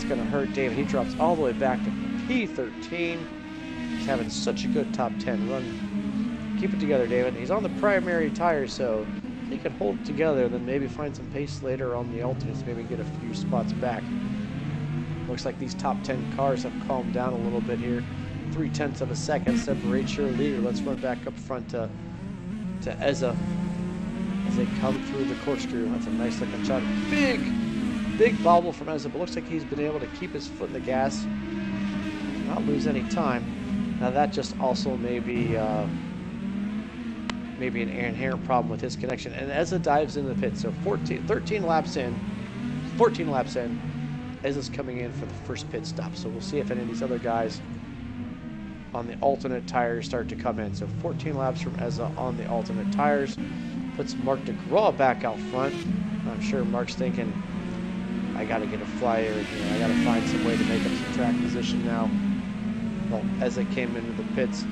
going to hurt David. He drops all the way back to P13. He's having such a good top 10 run. Keep it together, David. He's on the primary tires, so he can hold it together and then maybe find some pace later on the alternates, maybe get a few spots back. Looks like these top 10 cars have calmed down a little bit here. 0.3 of a second separates your leader. Let's run back up front to Eza as they come through the corkscrew. That's a nice looking shot. Big bobble from Eza, but looks like he's been able to keep his foot in the gas, not lose any time. Now that just also may be maybe an inherent problem with his connection. And Eza dives into the pit, so 14 laps in, Eza's coming in for the first pit stop. So we'll see if any of these other guys on the alternate tires start to come in. So 14 laps from Eza on the alternate tires. Puts Mark DeGraw back out front. I'm sure Mark's thinking, I got to get a flyer in here. I got to find some way to make up some track position now. Well, Eza came into the pits.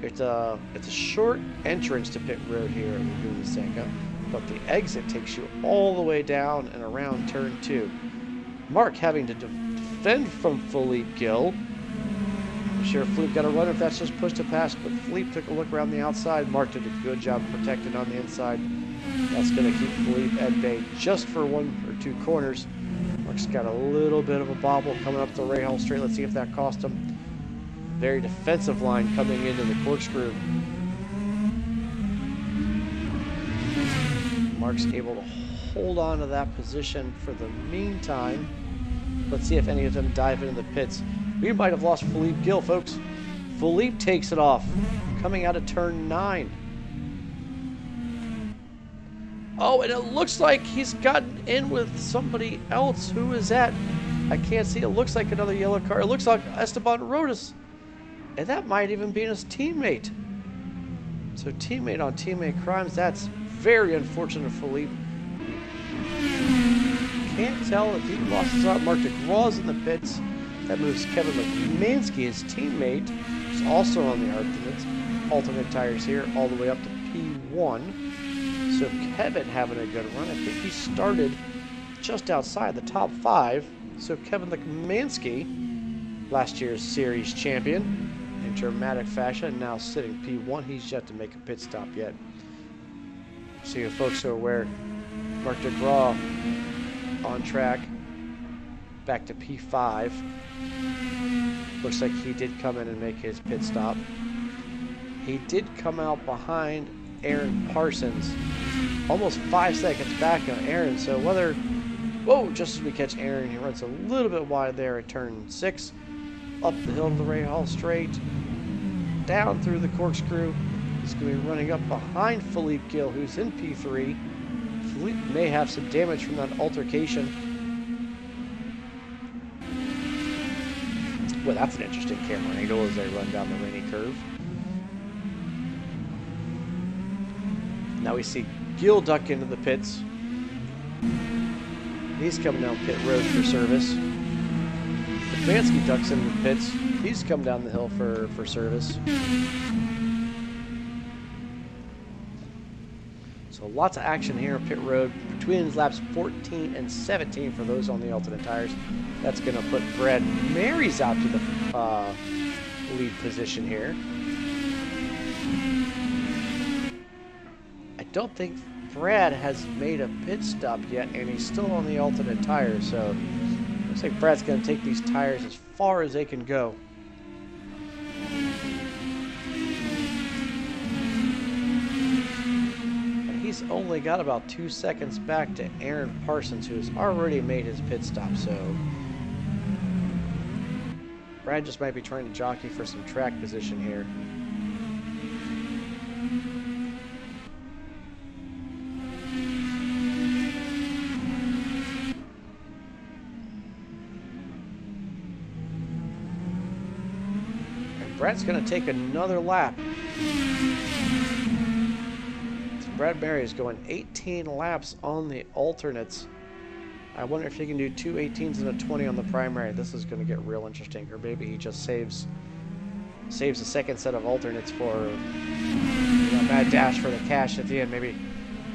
It's a short entrance to pit road here at Laguna Seca, but the exit takes you all the way down and around turn 2. Mark having to defend from Philippe Gill. I'm sure Philippe got a run if that's just pushed to pass, but Philippe took a look around the outside. Mark did a good job protecting on the inside. That's going to keep Philippe at bay just for 1 or 2 corners. Mark's got a little bit of a bobble coming up the Rahal straight. Let's see if that cost him. Very defensive line coming into the corkscrew. Mark's able to hold on to that position for the meantime. Let's see if any of them dive into the pits. We might have lost Philippe Gill, folks. Philippe takes it off, coming out of turn 9. Oh, and it looks like he's gotten in with somebody else. Who is that? I can't see. It looks like another yellow car. It looks like Esteban Rodas. And that might even be his teammate. So teammate on teammate crimes. That's very unfortunate for Philippe. Can't tell if he lost his out. Mark DeGraw's in the pits. That moves Kevin Lemansky, his teammate, who's also on the alternate tires here, all the way up to P1. So Kevin having a good run. I think he started just outside the top 5. So Kevin Lemansky, last year's series champion, in dramatic fashion, now sitting P1. He's yet to make a pit stop yet. So you folks are aware, Mark DeGraw on track, back to P5. Looks like he did come in and make his pit stop. He did come out behind Aaron Parsons, almost 5 seconds back on Aaron. So whether, whoa, just as we catch Aaron, he runs a little bit wide there at turn 6. Up the hill to the Rahal straight, down through the corkscrew. He's going to be running up behind Philippe Gill, who's in P3. Philippe may have some damage from that altercation. Well, that's an interesting camera angle as they run down the rainy curve. Now we see Gill duck into the pits. He's coming down pit road for service. Lemansky ducks into the pits. He's come down the hill for service. So lots of action here on pit road between laps 14 and 17 for those on the alternate tires. That's going to put Brad Marys out to the lead position here. I don't think Brad has made a pit stop yet, and he's still on the alternate tires, so looks like Brad's going to take these tires as far as they can go. And he's only got about 2 seconds back to Aaron Parsons, who has already made his pit stop, so Brad just might be trying to jockey for some track position here. Brad's going to take another lap. So Brad Berry is going 18 laps on the alternates. I wonder if he can do two 18s and a 20 on the primary. This is going to get real interesting. Or maybe he just saves a second set of alternates for a mad dash for the cash at the end. Maybe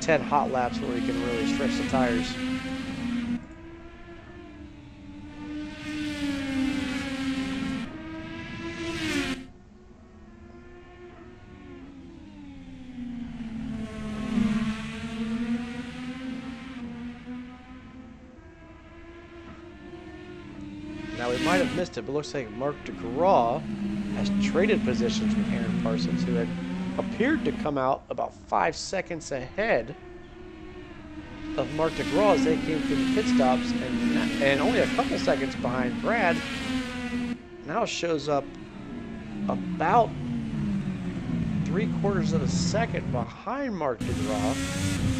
10 hot laps where he can really stretch the tires. Now, we might have missed it, but it looks like Mark DeGraw has traded positions with Aaron Parsons, who had appeared to come out about 5 seconds ahead of Mark DeGraw as they came through the pit stops, and only a couple seconds behind Brad. Now shows up about 3/4 of a second behind Mark DeGraw.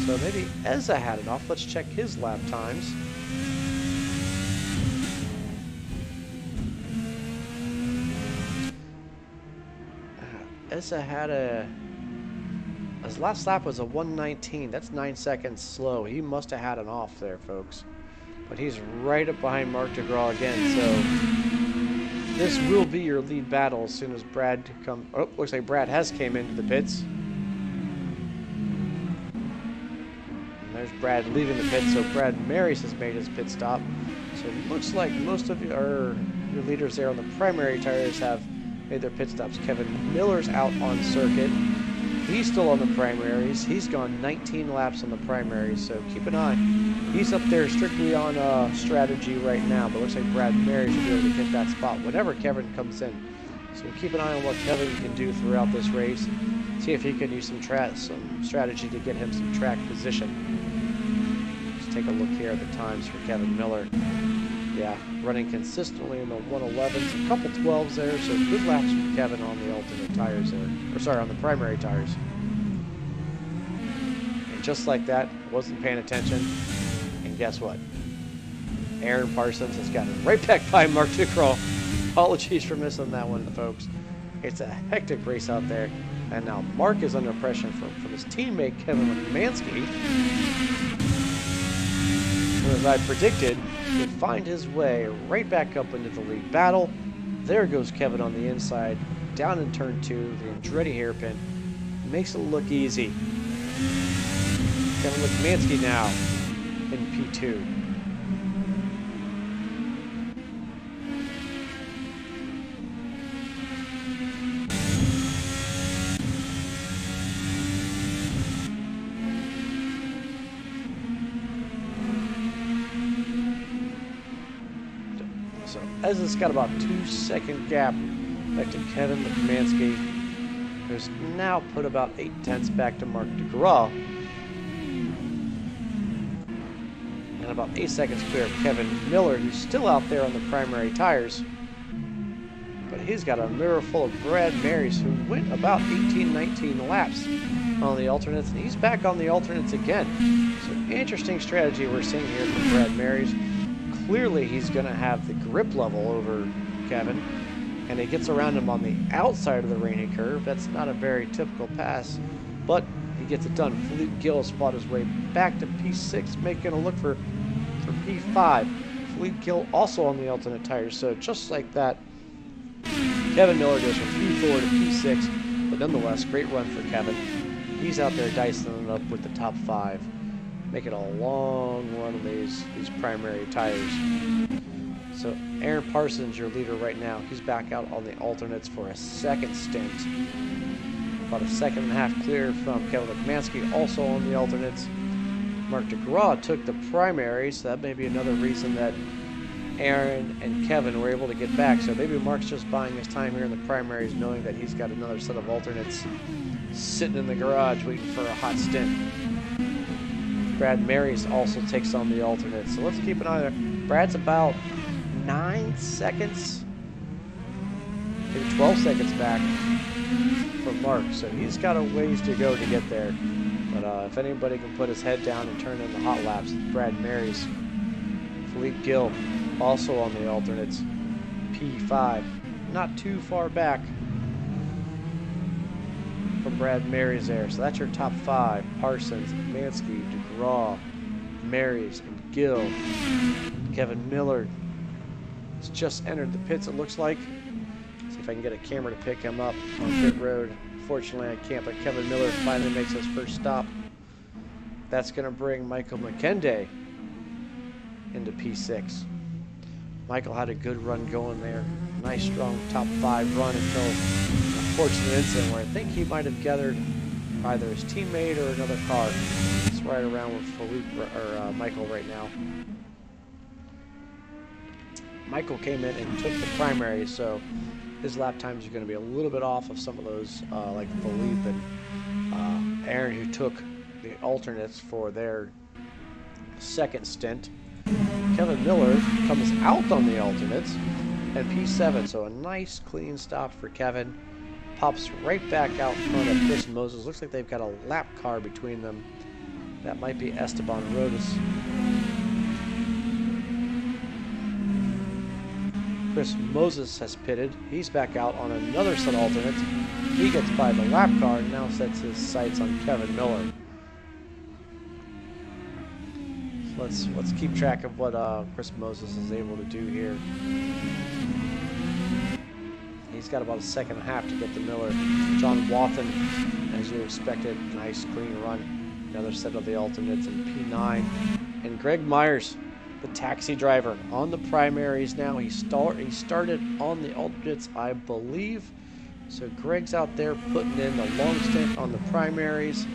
So maybe Eza had it off. Let's check his lap times. Eza had his last lap was a 1:19. That's 9 seconds slow. He must have had an off there, folks. But he's right up behind Mark DeGraw again, so this will be your lead battle as soon as Brad comes. Oh, looks like Brad has came into the pits. And there's Brad leaving the pits, so Brad Marys has made his pit stop. So it looks like most of your leaders there on the primary tires have made their pit stops. Kevin Miller's out on circuit. He's still on the primaries. He's gone 19 laps on the primaries, so keep an eye. He's up there strictly on strategy right now, but looks like Brad Marys will be able to hit that spot whenever Kevin comes in. So keep an eye on what Kevin can do throughout this race. See if he can use some strategy to get him some track position. Let's take a look here at the times for Kevin Miller. Yeah, running consistently in the 111s, a couple 12s there, so good laps from Kevin on the alternate tires there. Or sorry, on the primary tires. And just like that, wasn't paying attention. And guess what? Aaron Parsons has gotten right back by Mark DeGraw. Apologies for missing that one, folks. It's a hectic race out there. And now Mark is under pressure from his teammate, Kevin Laguna. As I predicted, would find his way right back up into the lead battle. There goes Kevin on the inside, down in turn 2, the Andretti hairpin. Makes it look easy. Kevin Lukmansky now in P2. Eza's got about 2-second gap back to Kevin Lukmansky, who's now put about 8/10 back to Mark DeGraw. And about 8 seconds clear of Kevin Miller, who's still out there on the primary tires. But he's got a mirror full of Brad Marys, who went about 18-19 laps on the alternates, and he's back on the alternates again. So interesting strategy we're seeing here from Brad Marys. Clearly, he's going to have the grip level over Kevin, and he gets around him on the outside of the rainy curve. That's not a very typical pass, but he gets it done. Philippe Gill spot his way back to P6, making a look for P5. Philippe Gill also on the alternate tires, so just like that, Kevin Miller goes from P4 to P6, but nonetheless, great run for Kevin. He's out there dicing it up with the top 5. Making a long run of these primary tires. So Aaron Parsons, your leader right now, he's back out on the alternates for a second stint. About a 1.5 clear from Kevin Lukmansky, also on the alternates. Mark DeGraw took the primary, so that may be another reason that Aaron and Kevin were able to get back. So maybe Mark's just buying his time here in the primaries, knowing that he's got another set of alternates sitting in the garage waiting for a hot stint. Brad Marys also takes on the alternate. So let's keep an eye there. Brad's about 9 seconds, maybe 12 seconds back from Mark. So he's got a ways to go to get there. But if anybody can put his head down and turn in the hot laps, it's Brad Marys. Philippe Gill also on the alternates. P5. Not too far back from Brad Mary's there. So that's your top 5. Parsons, Mansky, DeGraw, Marys, and Gill. Kevin Miller has just entered the pits, it looks like. See if I can get a camera to pick him up on pit road. Fortunately, I can't, but Kevin Miller finally makes his first stop. That's going to bring Michael McKenday into P6. Michael had a good run going there. Nice, strong top 5 run until an unfortunate incident where I think he might have gathered either his teammate or another car. It's right around with Philippe or Michael right now. Michael came in and took the primary, so his lap times are going to be a little bit off of some of those, like Philippe and Aaron, who took the alternates for their second stint. Kevin Miller comes out on the alternates and P7, so a nice clean stop for Kevin. Pops right back out in front of Chris Moses. Looks like they've got a lap car between them. That might be Esteban Rodas. Chris Moses has pitted. He's back out on another set of alternates. He gets by the lap car and now sets his sights on Kevin Miller. So let's keep track of what Chris Moses is able to do here. He's got about a second and a half to get to Miller. John Wathen, as you expected, nice clean run. Another set of the alternates in P9. And Greg Myers, the taxi driver, on the primaries now. He started on the alternates, I believe. So Greg's out there putting in the long stint on the primaries.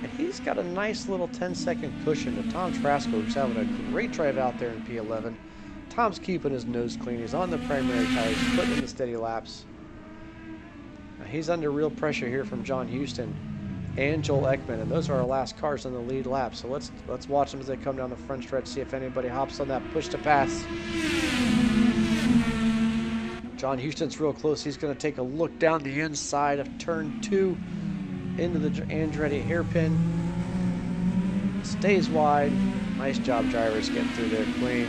And he's got a nice little 10-second cushion to Tom Trasko, who's having a great drive out there in P11. Tom's keeping his nose clean. He's on the primary tires, putting in the steady laps. Now he's under real pressure here from John Houston and Joel Ekman, and those are our last cars on the lead lap. So let's watch them as they come down the front stretch, see if anybody hops on that push to pass. John Houston's real close. He's going to take a look down the inside of turn 2 into the Andretti hairpin. Stays wide. Nice job, drivers, getting through there clean.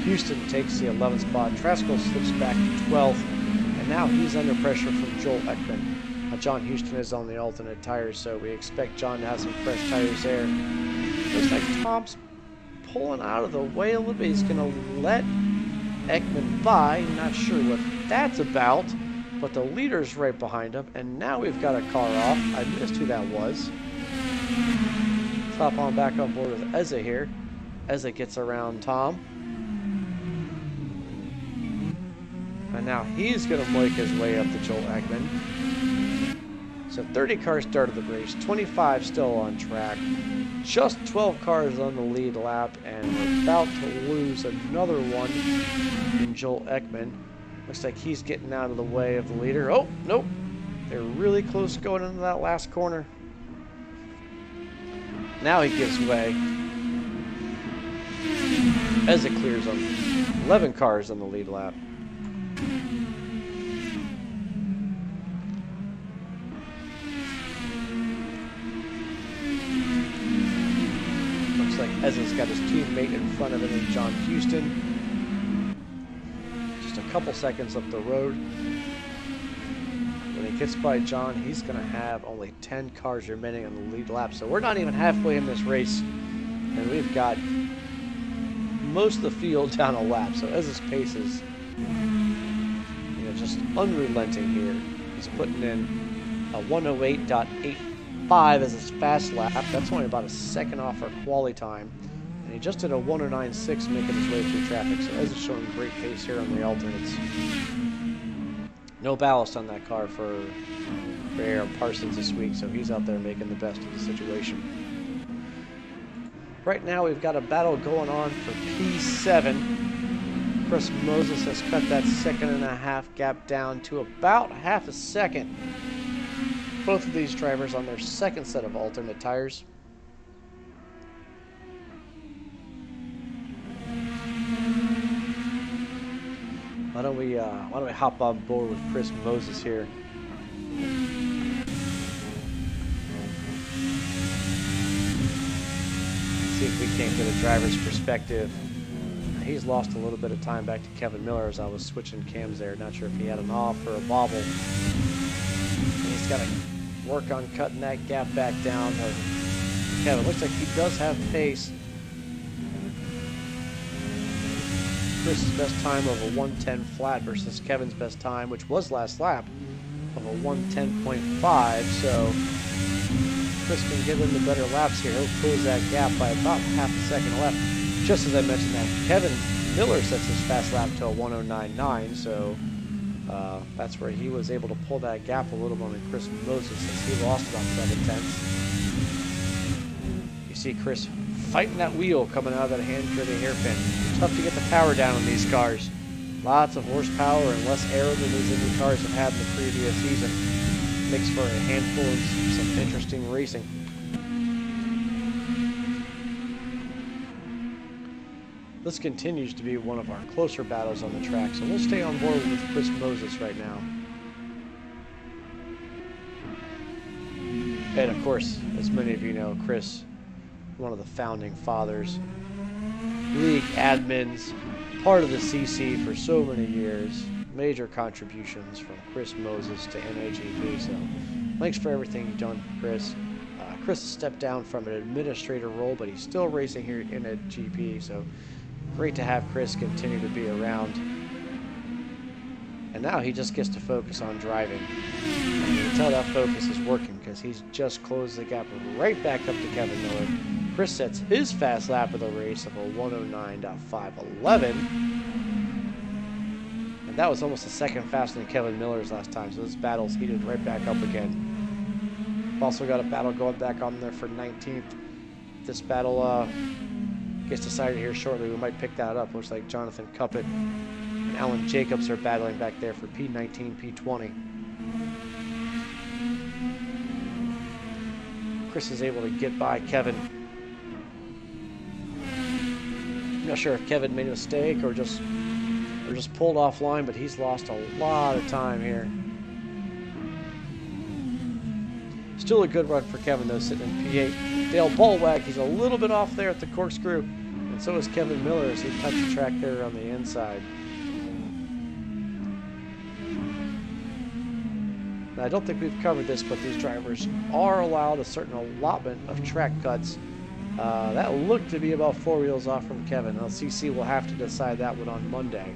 Houston takes the 11th spot. Trasko slips back to 12th, and now he's under pressure from Joel Ekman. John Houston is on the alternate tires, so we expect John to have some fresh tires there. Looks like Tom's pulling out of the way a little bit. He's going to let Ekman by. Not sure what that's about, but the leader's right behind him, and now we've got a car off. I missed who that was. Let's hop on back on board with Eza here. Eza gets around Tom. And now he's going to make his way up to Joel Ekman. So 30 cars started the race, 25 still on track. Just 12 cars on the lead lap, and we're about to lose another one in Joel Ekman. Looks like he's getting out of the way of the leader. Oh, nope. They're really close going into that last corner. Now he gives way. As it clears on 11 cars on the lead lap. Looks like Eza's got his teammate in front of him in John Houston. Just a couple seconds up the road. When he gets by John, he's going to have only 10 cars remaining on the lead lap. So we're not even halfway in this race, and we've got most of the field down a lap. So Eza's pace is, just unrelenting here. He's putting in a 108.85 as his fast lap. That's only about a second off our quali time. And he just did a 109.6 making his way through traffic. So Eza's showing great pace here on the alternates. No ballast on that car for Aaron Parsons this week, so he's out there making the best of the situation. Right now we've got a battle going on for P7. Chris Moses has cut that second and a half gap down to about half a second. Both of these drivers on their second set of alternate tires. Why don't we hop on board with Chris Moses here? See if we can't get a driver's perspective. He's lost a little bit of time back to Kevin Miller as I was switching cams there. Not sure if he had an off or a bobble. And he's got a work on cutting that gap back down. Kevin looks like he does have pace. Chris's best time of a 1:10 flat versus Kevin's best time, which was last lap, of a 1:10.5. So Chris can give him the better laps here. He'll close that gap by about half a second left. Just as I mentioned that, Kevin Miller sets his fast lap to a 1:09.9, so that's where he was able to pull that gap a little bit on Chris Moses, since he lost about 7/10. You see Chris fighting that wheel coming out of that hand-driven hairpin. Tough to get the power down on these cars. Lots of horsepower and less aero than these Indy cars have had in the previous season. Makes for a handful of some interesting racing. This continues to be one of our closer battles on the track, so we'll stay on board with Chris Moses right now. And of course, as many of you know, Chris, one of the founding fathers, league admins, part of the CC for so many years. Major contributions from Chris Moses to NAGP, so thanks for everything you've done, Chris. Chris has stepped down from an administrator role, but he's still racing here in a GP, so great to have Chris continue to be around. And now he just gets to focus on driving. And you can tell that focus is working because he's just closed the gap right back up to Kevin Miller. Chris sets his fast lap of the race of a 1:09.511. And that was almost a second faster than Kevin Miller's last time, so this battle's heated right back up again. We've also got a battle going back on there for 19th. This battle gets decided here shortly. We might pick that up. Looks like Jonathan Cuppett and Alan Jacobs are battling back there for P19, P20. Chris is able to get by Kevin. I'm not sure if Kevin made a mistake or just pulled offline, but he's lost a lot of time here. Still a good run for Kevin, though, sitting in P8. Dale Ballwag, he's a little bit off there at the corkscrew, and so is Kevin Miller as he cuts the track there on the inside. Now, I don't think we've covered this, but these drivers are allowed a certain allotment of track cuts. That looked to be about 4 wheels off from Kevin. Now, CC will have to decide that one on Monday.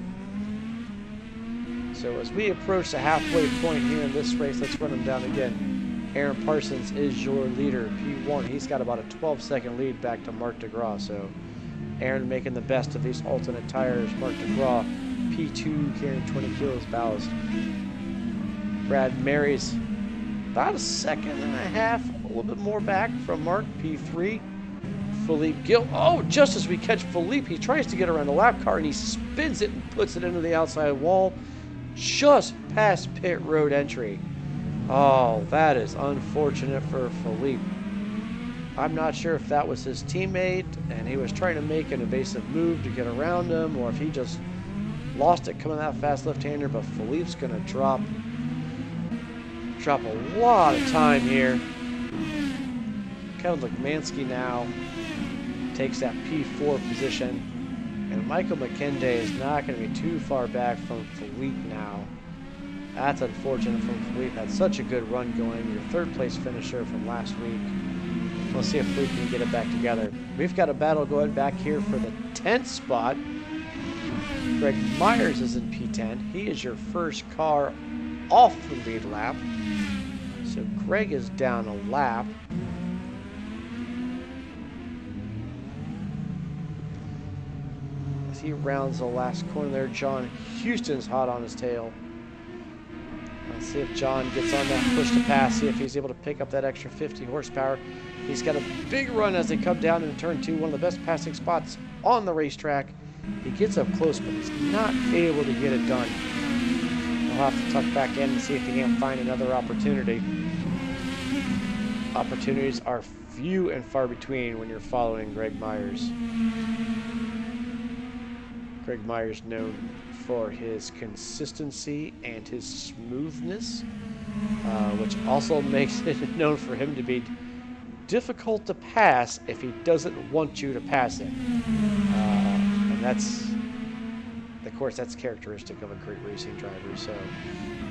So as we approach the halfway point here in this race, let's run them down again. Aaron Parsons is your leader, P1. He's got about a 12-second lead back to Mark DeGraw. So Aaron making the best of these alternate tires. Mark DeGraw, P2, carrying 20 kilos ballast. Brad Mary's about a second and a half, a little bit more back from Mark, P3. Philippe Gill. Oh, just as we catch Philippe, he tries to get around the lap car and he spins it and puts it into the outside wall just past pit road entry. Oh, that is unfortunate for Philippe. I'm not sure if that was his teammate and he was trying to make an evasive move to get around him, or if he just lost it coming that fast left-hander, but Philippe's going to drop a lot of time here. Kevin Lagmansky now takes that P4 position, and Michael McKenday is not going to be too far back from Philippe now. That's unfortunate from Philippe. Had such a good run going. Your third place finisher from last week. We'll see if Philippe can get it back together. We've got a battle going back here for the 10th spot. Greg Myers is in P10. He is your first car off the lead lap. So Greg is down a lap. As he rounds the last corner there, John Houston's hot on his tail. Let's see if John gets on that push to pass, see if he's able to pick up that extra 50 horsepower. He's got a big run as they come down into turn 2, one of the best passing spots on the racetrack. He gets up close, but he's not able to get it done. We'll have to tuck back in and see if he can't find another opportunity. Opportunities are few and far between when you're following Greg Myers. Greg Myers known for his consistency and his smoothness, which also makes it known for him to be difficult to pass if he doesn't want you to pass it. And that's the course, that's characteristic of a great racing driver. So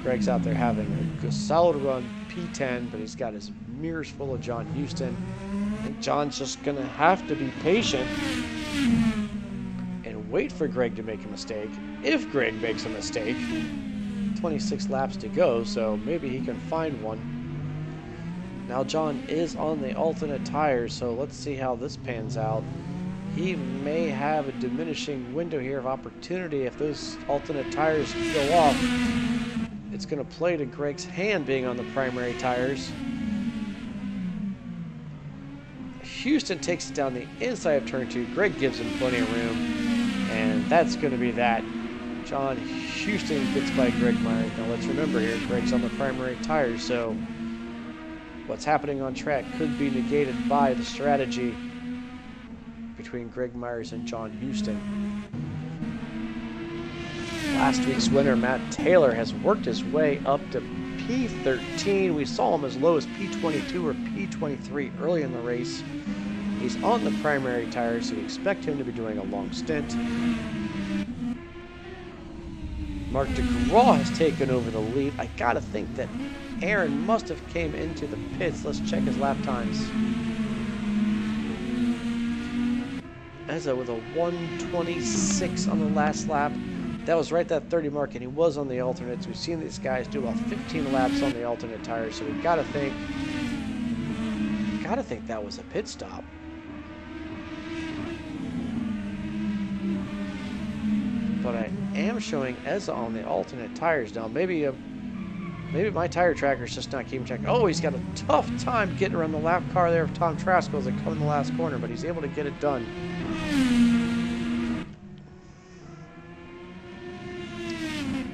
Greg's out there having a solid run, P10, but he's got his mirrors full of John Houston. I think John's just going to have to be patient and wait for Greg to make a mistake. If Greg makes a mistake, 26 laps to go, so maybe he can find one. Now John is on the alternate tires, so let's see how this pans out. He may have a diminishing window here of opportunity. If those alternate tires go off, it's going to play to Greg's hand being on the primary tires. Houston takes it down the inside of turn 2. Greg gives him plenty of room, and that's going to be that. John Houston gets by Greg Myers. Now let's remember here, Greg's on the primary tires, so what's happening on track could be negated by the strategy between Greg Myers and John Houston. Last week's winner, Matt Taylor, has worked his way up to P13. We saw him as low as P22 or P23 early in the race. He's on the primary tires, so we expect him to be doing a long stint. Mark DeGraw has taken over the lead. I gotta think that Aaron must have came into the pits. Let's check his lap times. Ezza with a 1:26 on the last lap. That was right that 30 mark, and he was on the alternates. We've seen these guys do about 15 laps on the alternate tires, so we gotta think that was a pit stop. But I am showing Ezza on the alternate tires now. Maybe my tire tracker's just not keeping track. Oh, he's got a tough time getting around the lap car there of Tom Traskell as they come in the last corner, but he's able to get it done.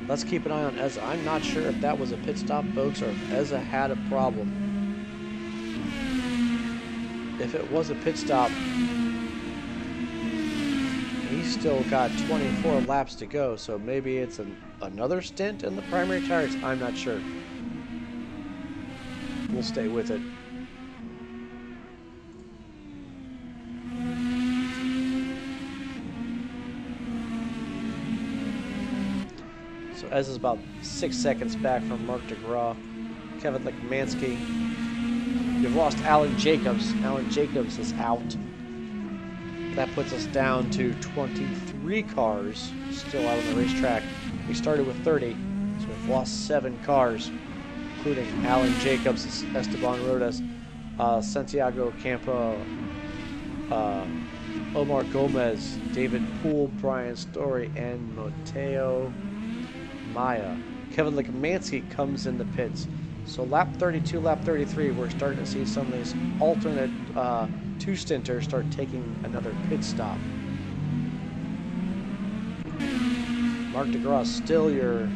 Let's keep an eye on Ezza. I'm not sure if that was a pit stop, folks, or if Ezza had a problem. If it was a pit stop, he's still got 24 laps to go, so maybe it's another stint in the primary tires. I'm not sure. We'll stay with it. So Ez is about 6 seconds back from Mark DeGraw. Kevin Lekmansky. You've lost Alan Jacobs. Alan Jacobs is out. That puts us down to 23 cars still out on the racetrack. We started with 30, so we've lost 7 cars, including Alan Jacobs, Esteban Rodas, Santiago Campo, Omar Gomez, David Poole, Brian Story, and Mateo Maya. Kevin Lekmansky comes in the pits. So lap 32, lap 33, we're starting to see some of these alternate two-stinters start taking another pit stop. Mark DeGraw is still your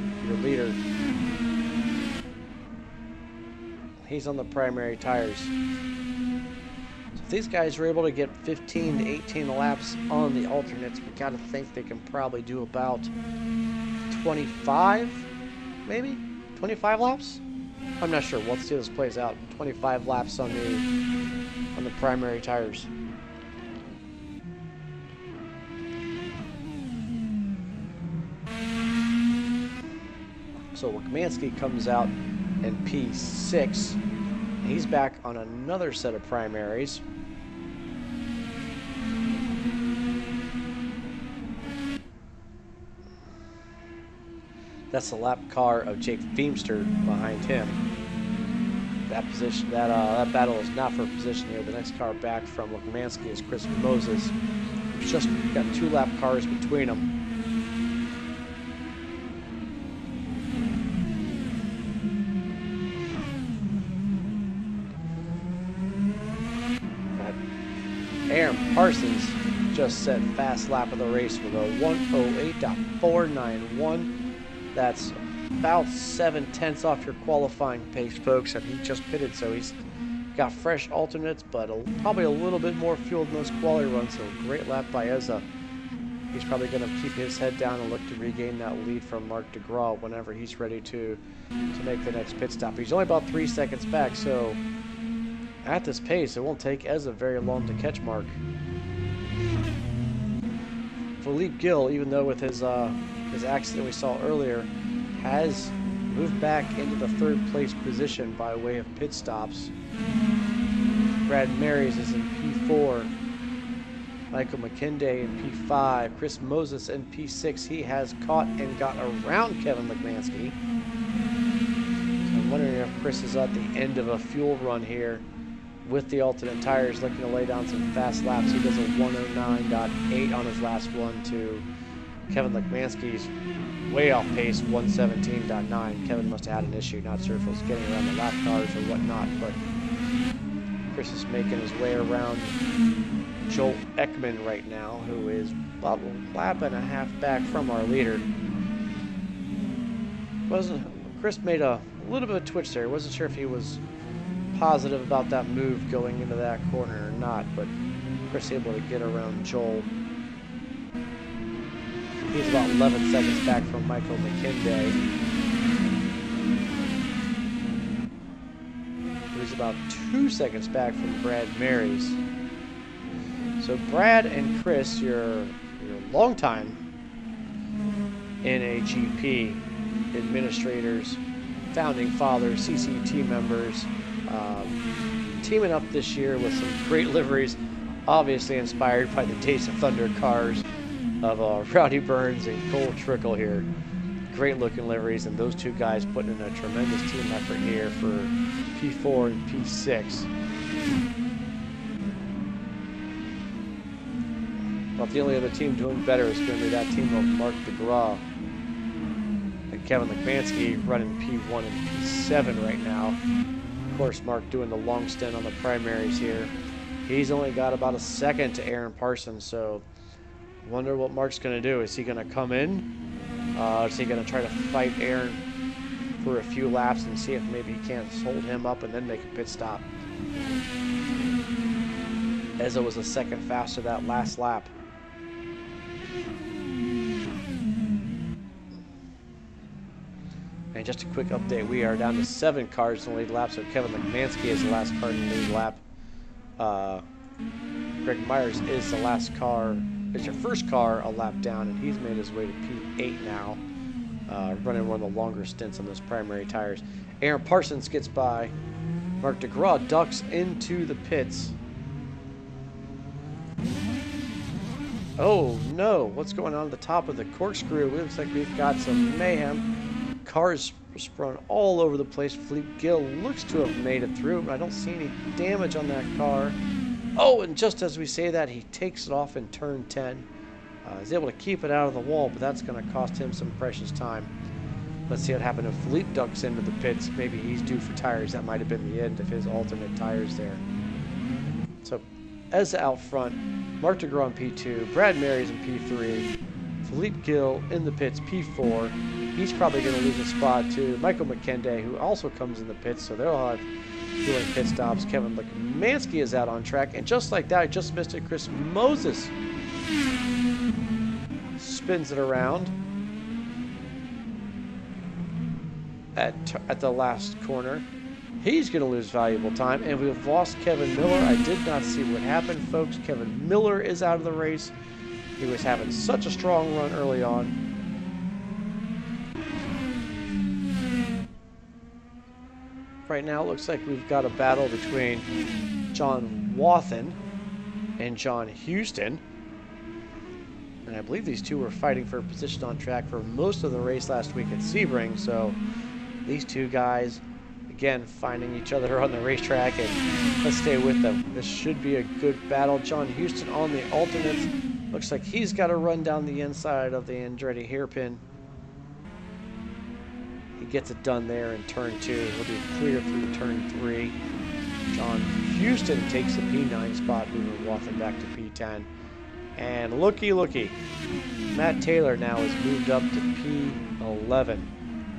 leader. He's on the primary tires. So if these guys are able to get 15 to 18 laps on the alternates, we got to think they can probably do about 25, maybe? 25 laps? I'm not sure. Let's see how this plays out. 25 laps on the primary tires. So Lekmansky comes out in P6. He's back on another set of primaries. That's the lap car of Jake Feemster behind him. That position, that battle is not for position here. The next car back from Lekmansky is Chris Moses. He's just got 2 lap cars between them. Aaron Parsons just set fast lap of the race with a 1:08.491. That's about 7/10 off your qualifying pace, folks, and he just pitted, so he's got fresh alternates, but probably a little bit more fuel than those quality runs, so great lap by Ezza. He's probably going to keep his head down and look to regain that lead from Mark DeGraw whenever he's ready to make the next pit stop. He's only about 3 seconds back, so at this pace, it won't take Ezza very long to catch Mark. Philippe Gill, even though with his his accident we saw earlier, has moved back into the third place position by way of pit stops. Brad Marys is in P4. Michael McKinday in P5. Chris Moses in P6. He has caught and got around Kevin Lagmansky. So I'm wondering if Chris is at the end of a fuel run here with the alternate tires, looking to lay down some fast laps. He does a 109.8 on his last one to Kevin Lagmansky's way off pace, 117.9. Kevin must have had an issue. Not sure if it was getting around the lap cars or whatnot, but Chris is making his way around Joel Ekman right now, who is about a lap and a half back from our leader. Chris made a little bit of a twitch there. Wasn't sure if he was positive about that move going into that corner or not, but Chris able to get around Joel. He's about 11 seconds back from Michael McKinday, who's about 2 seconds back from Brad Marys. So Brad and Chris, your longtime NAGP administrators, founding fathers, CCT members, teaming up this year with some great liveries, obviously inspired by the Days of Thunder cars of Rowdy Burns and Cole Trickle here. Great looking liveries, and those two guys putting in a tremendous team effort here for P4 and P6. But the only other team doing better is going to be that team of Mark DeGraw and Kevin Lagmansky running P1 and P7 right now. Of course, Mark doing the long stint on the primaries here. He's only got about a second to Aaron Parsons, so wonder what Mark's going to do. Is he going to come in? Is he going to try to fight Aaron for a few laps and see if maybe he can't hold him up and then make a pit stop? Ezzo was a second faster that last lap. And just a quick update, we are down to 7 cars in the lead lap, so Kevin Lagmansky is the last car in the lead lap. Greg Myers is the last car, is your first car a lap down, and he's made his way to P8 now, running one of the longer stints on those primary tires. Aaron Parsons gets by. Mark DeGraw ducks into the pits. Oh no, what's going on at the top of the corkscrew? It looks like we've got some mayhem. Cars sprung all over the place. Philippe Gill looks to have made it through, but I don't see any damage on that car. Oh, and just as we say that, he takes it off in turn 10. He's able to keep it out of the wall, but that's going to cost him some precious time. Let's see what happens if Philippe ducks into the pits. Maybe he's due for tires. That might have been the end of his alternate tires there. So, Ezza out front, Mark DeGraw in P2, Brad Marys in P3, Philippe Gill in the pits, P4. He's probably going to lose a spot to Michael McKinday, who also comes in the pits, so they'll have doing pit stops. Kevin Lagmansky is out on track, and just like that, I just missed it. Chris Moses spins it around at the last corner. He's going to lose valuable time, and we've lost Kevin Miller. I did not see what happened, folks. Kevin Miller is out of the race. He was having such a strong run early on. Right now, it looks like we've got a battle between John Wathen and John Houston. And I believe these two were fighting for a position on track for most of the race last week at Sebring. So these two guys, again, finding each other on the racetrack, and let's stay with them. This should be a good battle. John Houston on the alternates. Looks like he's got to run down the inside of the Andretti hairpin. He gets it done there in turn 2. He'll be clear through turn 3. John Houston takes the P9 spot, moving Wathen back to P10. And looky, Matt Taylor now has moved up to P11.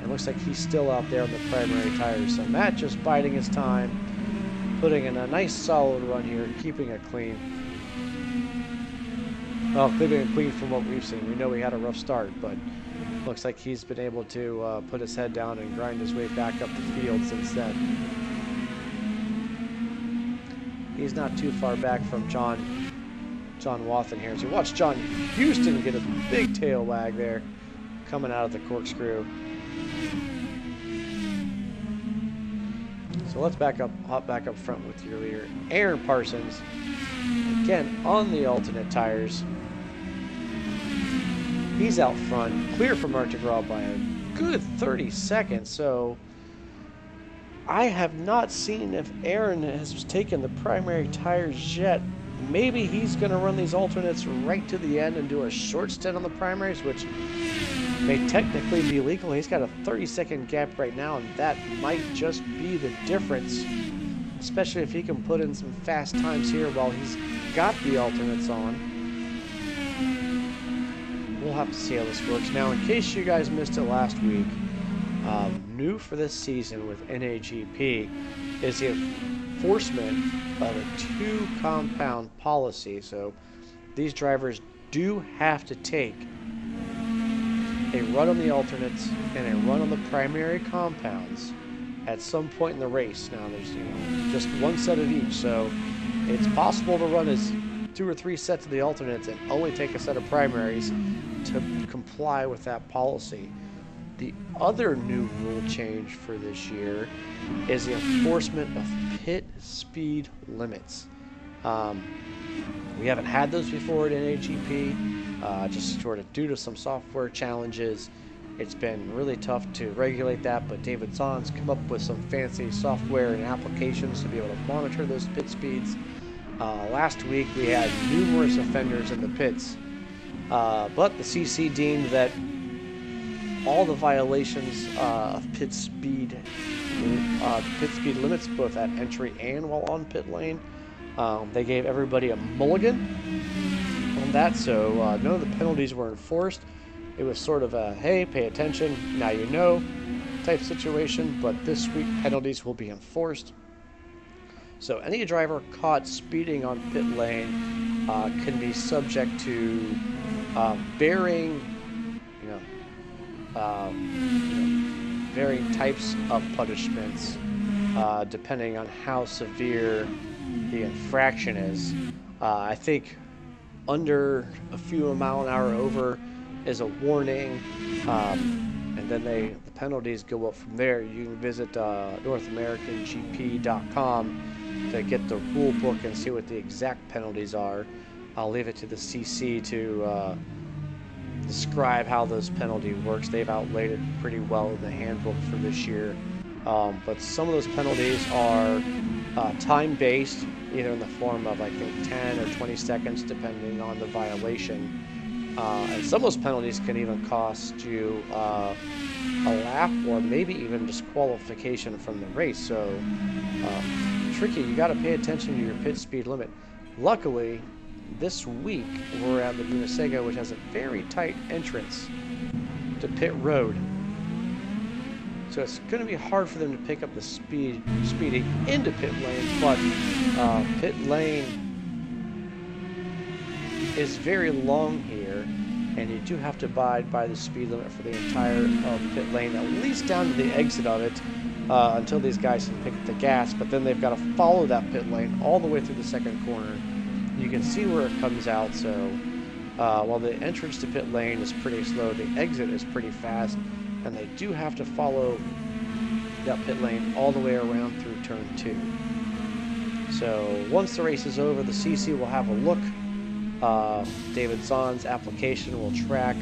And looks like he's still out there on the primary tires. So Matt just biding his time, putting in a nice solid run here, keeping it clean. Well, keeping it clean from what we've seen. We know he had a rough start, but looks like he's been able to put his head down and grind his way back up the field since then. He's not too far back from John Wathen here. So watch John Houston get a big tail wag there. coming out of the corkscrew. So let's hop back up front with your leader, Aaron Parsons. Again, on the alternate tires. He's out front, clear from Arctic Raw by a good 30 seconds. So I have not seen if Aaron has taken the primary tires yet. Maybe he's going to run these alternates right to the end and do a short stint on the primaries, which may technically be legal. He's got a 30-second gap right now, and that might just be the difference, especially if he can put in some fast times here while he's got the alternates on. We'll have to see how this works. Now, in case you guys missed it last week, new for this season with NAGP is the enforcement of a 2-compound policy. So these drivers do have to take a run on the alternates and a run on the primary compounds at some point in the race. Now there's just one set of each, so it's possible to run as 2 or 3 sets of the alternates and only take a set of primaries to comply with that policy. The other new rule change for this year is the enforcement of pit speed limits. We haven't had those before at NAGP, just sort of due to some software challenges. It's been really tough to regulate that, but David Zahn's come up with some fancy software and applications to be able to monitor those pit speeds. Last week we had numerous offenders in the pits, but the CC deemed that all the violations of pit speed limits, both at entry and while on pit lane, they gave everybody a mulligan on that, so none of the penalties were enforced. It was sort of a, hey, pay attention, now you know type situation, but this week penalties will be enforced. So any driver caught speeding on pit lane can be subject to varying types of punishments depending on how severe the infraction is. I think under a few mile an hour over is a warning, and then the penalties go up from there. You can visit NorthAmericanGP.com to get the rule book and see what the exact penalties are. I'll leave it to the CC to describe how this penalty works. They've outlaid it pretty well in the handbook for this year. But some of those penalties are time-based, either in the form of, I think, 10 or 20 seconds, depending on the violation. And some of those penalties can even cost you a lap or maybe even disqualification from the race. So tricky. You got to pay attention to your pit speed limit. Luckily, this week we're at Laguna, Seca, which has a very tight entrance to pit road. So it's going to be hard for them to pick up the speeding into pit lane, but pit lane is very long here, and you do have to abide by the speed limit for the entire pit lane, at least down to the exit of it, until these guys can pick up the gas. But then they've got to follow that pit lane all the way through the second corner. You can see where it comes out, so while the entrance to pit lane is pretty slow, the exit is pretty fast, and they do have to follow that pit lane all the way around through turn 2. So once the race is over, the CC will have a look. David Zahn's application will track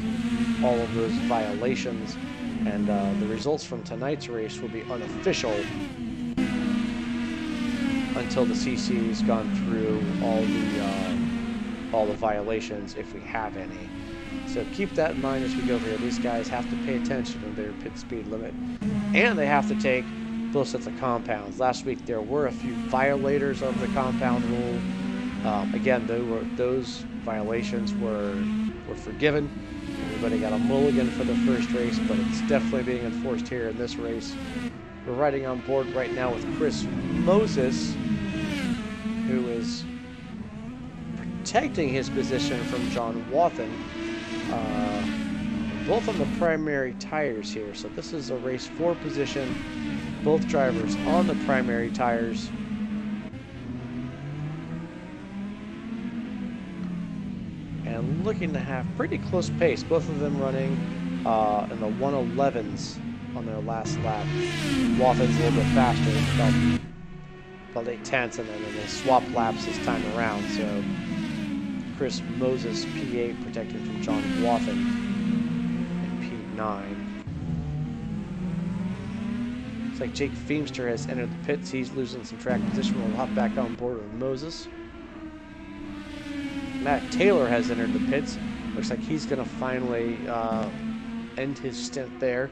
all of those violations, and the results from tonight's race will be unofficial until the CC's gone through all the violations, if we have any. So keep that in mind as we go over here. These guys have to pay attention to their pit speed limit, and they have to take both sets of compounds. Last week there were a few violators of the compound rule. Again, those violations were forgiven. Everybody got a mulligan for the first race, but it's definitely being enforced here in this race. We're riding on board right now with Chris Moses, who is protecting his position from John Wathen, both on the primary tires here. So this is a race 4 position, both drivers on the primary tires. And looking to have pretty close pace, both of them running in the 111s on their last lap. Wathen's a little bit faster, about 8/10, and then they swap laps this time around. So Chris Moses, P8, protecting from John Wathen in P9. Looks like Jake Feemster has entered the pits. He's losing some track position. We'll hop back on board with Moses. Matt Taylor has entered the pits. Looks like he's going to finally end his stint there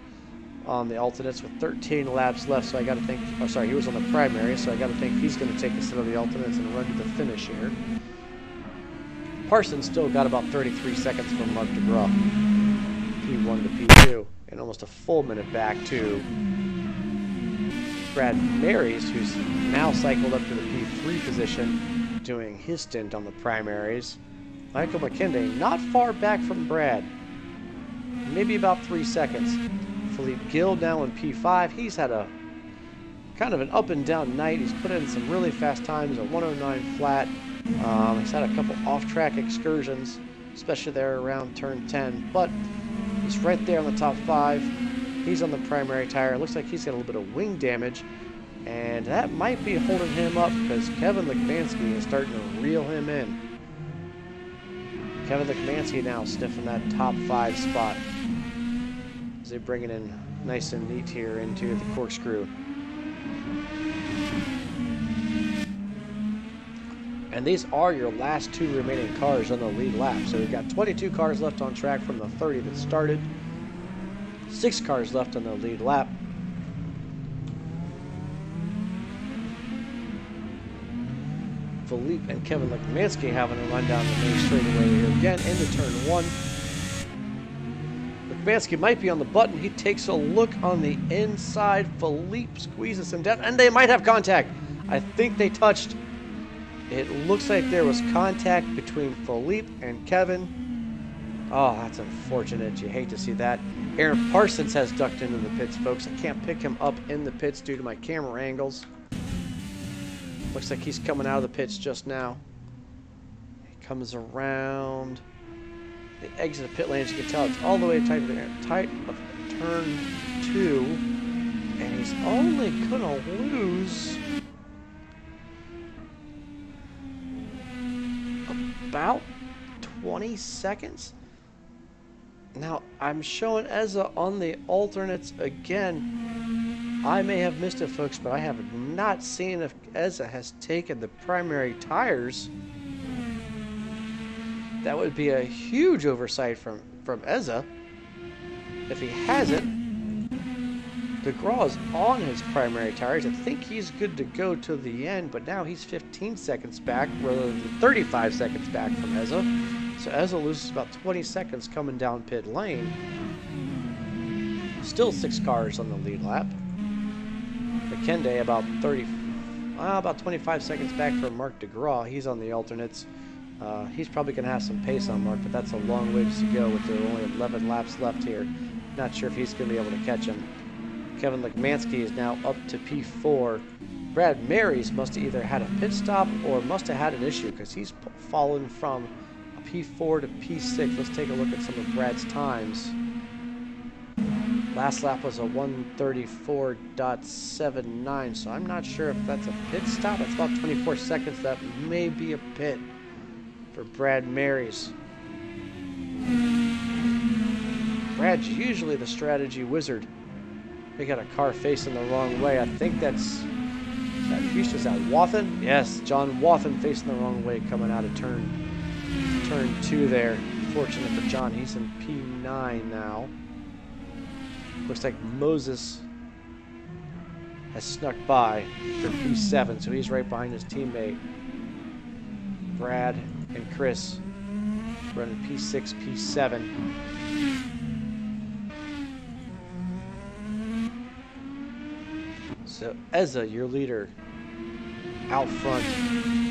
on the alternates with 13 laps left. So I got to think, oh sorry, he was on the primary, so I got to think he's going to take us into the alternates and run to the finish here. Parsons still got about 33 seconds from Mark DeGraw, P1 to P2, and almost a full minute back to Brad Marys, who's now cycled up to the P3 position, doing his stint on the primaries. Michael McKinday not far back from Brad, maybe about 3 seconds. Philippe Gill now in P5. He's had a kind of an up and down night. He's put in some really fast times, a 109 flat. He's had a couple off-track excursions, especially there around turn 10, but he's right there on the top 5. He's on the primary tire. It looks like he's got a little bit of wing damage, and that might be holding him up because Kevin Lekmansky is starting to reel him in. Kevin Lekmansky now sniffing that top 5 spot as they bring it in nice and neat here into the corkscrew. And these are your last 2 remaining cars on the lead lap. So we've got 22 cars left on track from the 30 that started. 6 cars left on the lead lap. Philippe and Kevin Lekmansky having a run down the main straightaway here again into turn 1. Lekmansky might be on the button. He takes a look on the inside. Philippe squeezes him down, and they might have contact. I think they touched. It looks like there was contact between Philippe and Kevin. Oh, that's unfortunate. You hate to see that. Aaron Parsons has ducked into the pits, folks. I can't pick him up in the pits due to my camera angles. Looks like he's coming out of the pits just now. He comes around the exit of the pit lane. As you can tell, it's all the way tight of turn 2. And he's only going to lose about 20 seconds. Now, I'm showing Ezza on the alternates again. I may have missed it, folks, but I have not seen if Ezza has taken the primary tires. That would be a huge oversight from Ezza. If he hasn't, DeGraw is on his primary tires. I think he's good to go to the end, but now he's 15 seconds back rather than 35 seconds back from Ezza. So Ezza loses about 20 seconds coming down pit lane. Still 6 cars on the lead lap. McKinday about 25 seconds back from Mark DeGraw. He's on the alternates. He's probably going to have some pace on Mark, but that's a long ways to go with there only 11 laps left here. Not sure if he's going to be able to catch him. Kevin Lekmansky is now up to P4. Brad Marys must have either had a pit stop or must have had an issue because he's fallen from a P4 to P6. Let's take a look at some of Brad's times. Last lap was a 134.79, so I'm not sure if that's a pit stop. It's about 24 seconds. That may be a pit for Brad Marys. Brad's usually the strategy wizard. We got a car facing the wrong way. I think that's Houston's at Wathen. Yes, John Wathen facing the wrong way coming out of turn 2 there. Fortunate for John, he's in P9 now. Looks like Moses has snuck by for P7, so he's right behind his teammate. Brad and Chris running P6, P7. So Ezza, your leader, out front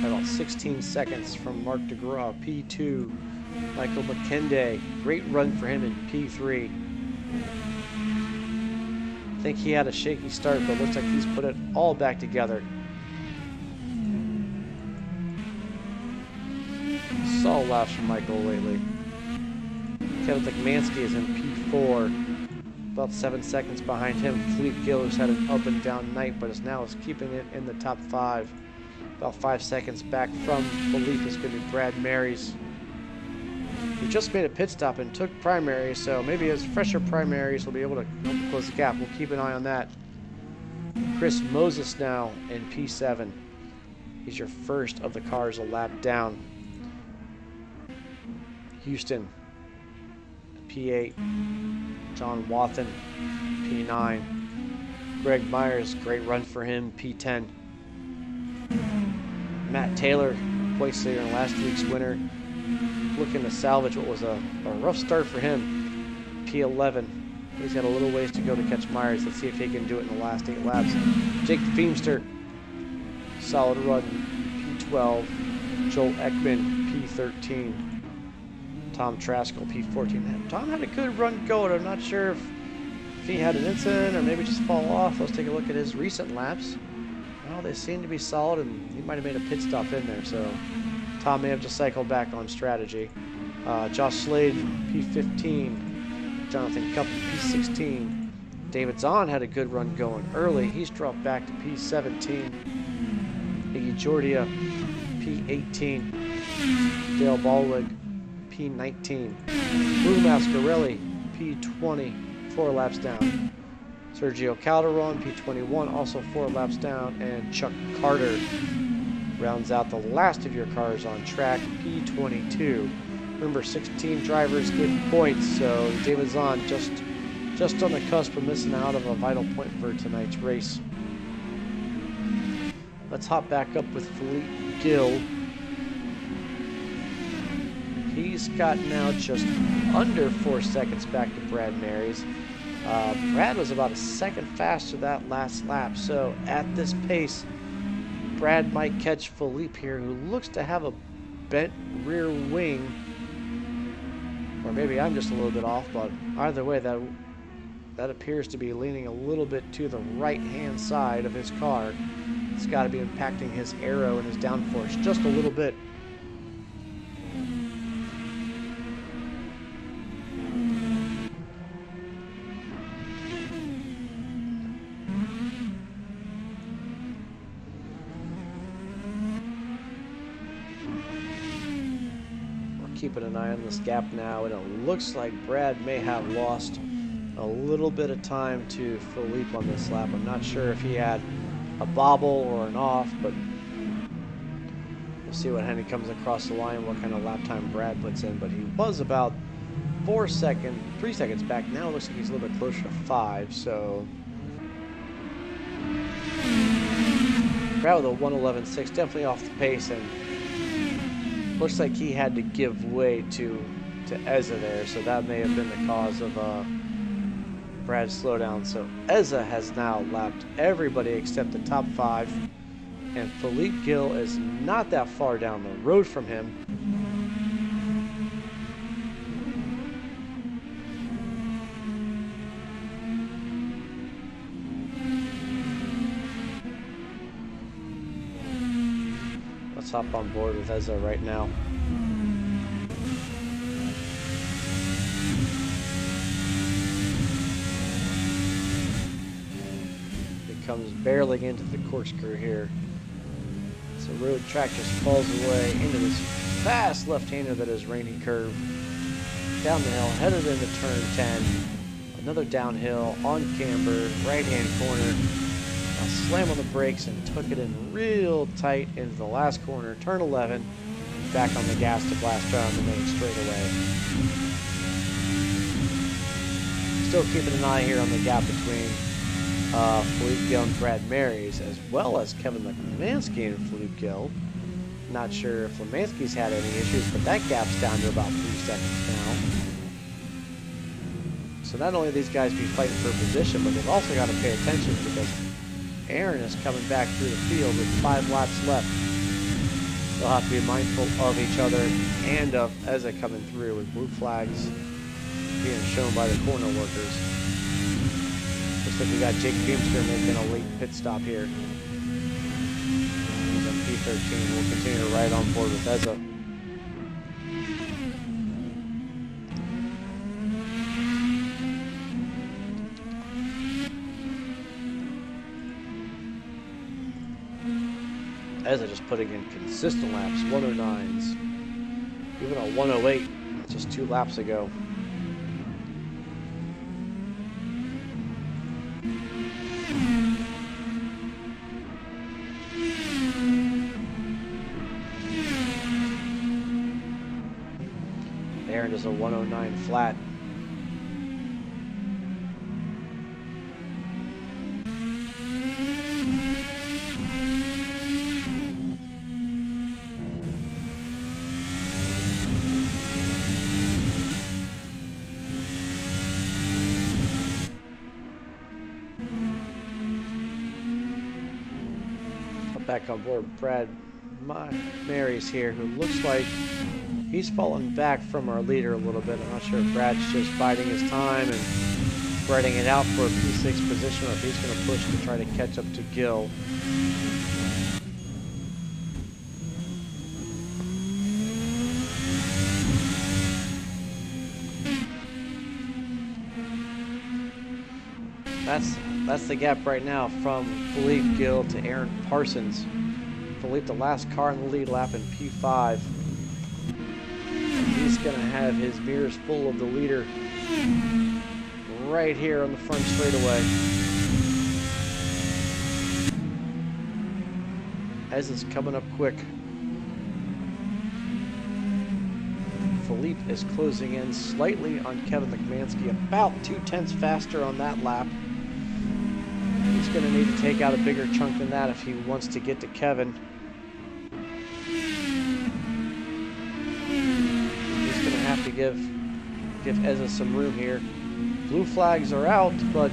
by about 16 seconds from Mark DeGraw. P2, Michael McKinday. Great run for him in P3. I think he had a shaky start, but looks like he's put it all back together. Solid laps from Michael lately. Kevin Lekmansky is in P4. About 7 seconds behind him, Philippe Gill, who's had an up and down night, but is keeping it in the top 5. About 5 seconds back from Philippe is going to be Brad Marys. He just made a pit stop and took primaries, so maybe his fresher primaries will be able to help close the gap. We'll keep an eye on that. Chris Moses now in P7. He's your first of the cars a lap down. Houston, P8. John Wathen, P9. Greg Myers, great run for him, P10. Matt Taylor, points leader in last week's winner, looking to salvage what was a rough start for him, P11. He's got a little ways to go to catch Myers. Let's see if he can do it in the last 8 laps. Jake Feemster, solid run, P12. Joel Ekman, P13. Tom Traskell, P14. Tom had a good run going. I'm not sure if he had an incident or maybe just fall off. Let's take a look at his recent laps. Well, they seem to be solid, and he might have made a pit stop in there, so Tom may have just cycled back on strategy. Josh Slade, P15. Jonathan Cup, P16. David Zahn had a good run going early. He's dropped back to P17. Iggy Jordia, P18. Dale Baldwig, P19. Lou Mascarelli, P20, 4 laps down. Sergio Calderon, P21, also 4 laps down. And Chuck Carter rounds out the last of your cars on track, P22. Remember, 16 drivers get points, so David Zahn just on the cusp of missing out of a vital point for tonight's race. Let's hop back up with Philippe Gill. He's got now just under 4 seconds back to Brad Marys. Brad was about a second faster that last lap, so at this pace, Brad might catch Philippe here, who looks to have a bent rear wing. Or maybe I'm just a little bit off, but either way, that appears to be leaning a little bit to the right-hand side of his car. It's got to be impacting his aero and his downforce just a little bit. Keeping an eye on this gap now, and it looks like Brad may have lost a little bit of time to Philippe on this lap. I'm not sure if he had a bobble or an off, but we'll see what Henry comes across the line, what kind of lap time Brad puts in. But he was about 3 seconds back. Now it looks like he's a little bit closer to 5, so Brad with a 1:11.6, definitely off the pace, and looks like he had to give way to Ezza there, so that may have been the cause of Brad's slowdown. So Ezza has now lapped everybody except the top 5, and Philippe Gill is not that far down the road from him. Let's hop on board with Ezra right now. He comes barreling into the corkscrew here. So road track just falls away into this fast left-hander that is Rainy Curve. Down the hill, headed into turn 10. Another downhill on camber, right-hand corner. A slam on the brakes and took it in real tight into the last corner, turn 11, back on the gas to blast around the main straightaway. Still keeping an eye here on the gap between Philippe Gill and Brad Marys, as well as Kevin Lemansky and Philippe Gill. Not sure if Lemansky's had any issues, but that gap's down to about 3 seconds now. So not only these guys be fighting for position, but they've also got to pay attention because Aaron is coming back through the field with 5 laps left. They'll have to be mindful of each other and of Ezra coming through, with blue flags being shown by the corner workers. Looks like we got Jake Feemster making a late pit stop here. He's on P13. We'll continue to ride on board with Ezra. Ezza just putting in consistent laps, 109s. Even a 108 just 2 laps ago. Aaron does a 109 flat. Back on board, Brad Mary's here, who looks like he's fallen back from our leader a little bit. I'm not sure if Brad's just biding his time and spreading it out for a P6 position, or if he's going to push to try to catch up to Gill. That's the gap right now from Philippe Gill to Aaron Parsons. Philippe, the last car in the lead lap in P5. He's going to have his mirrors full of the leader right here on the front straightaway. As it's coming up quick. Philippe is closing in slightly on Kevin Lagmansky, about 2/10 faster on that lap. He's going to need to take out a bigger chunk than that if he wants to get to Kevin. He's going to have to give Ezza some room here. Blue flags are out, but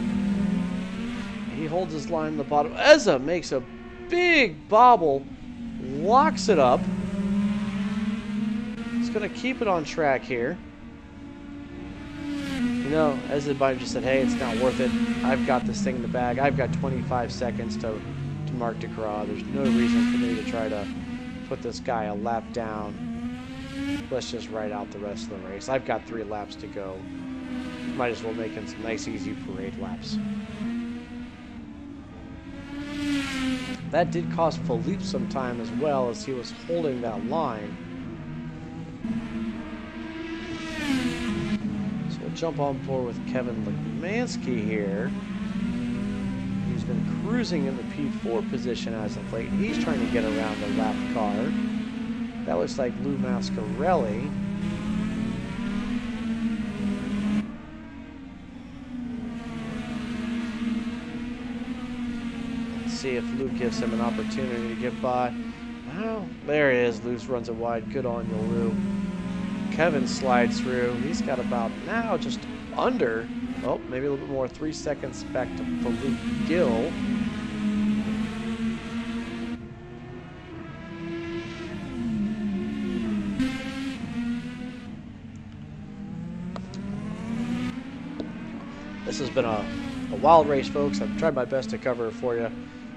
he holds his line in the bottom. Ezza makes a big bobble, locks it up. He's going to keep it on track here. You know, Ezza might have just said, hey, it's not worth it. I've got this thing in the bag. I've got 25 seconds to Marc DeGraw. There's no reason for me to try to put this guy a lap down. Let's just ride out the rest of the race. I've got 3 laps to go. Might as well make him some nice, easy parade laps. That did cost Philippe some time as well, as he was holding that line. Jump on board with Kevin Lagmansky here. He's been cruising in the P4 position as of late. He's trying to get around the lap car. That looks like Lou Mascarelli. Let's see if Lou gives him an opportunity to get by. Well, there he is. Lou runs it wide. Good on you, Lou. Kevin slides through. He's got about now just under, oh, maybe a little bit more, 3 seconds back to Philippe Gill. This has been a wild race, folks. I've tried my best to cover it for you.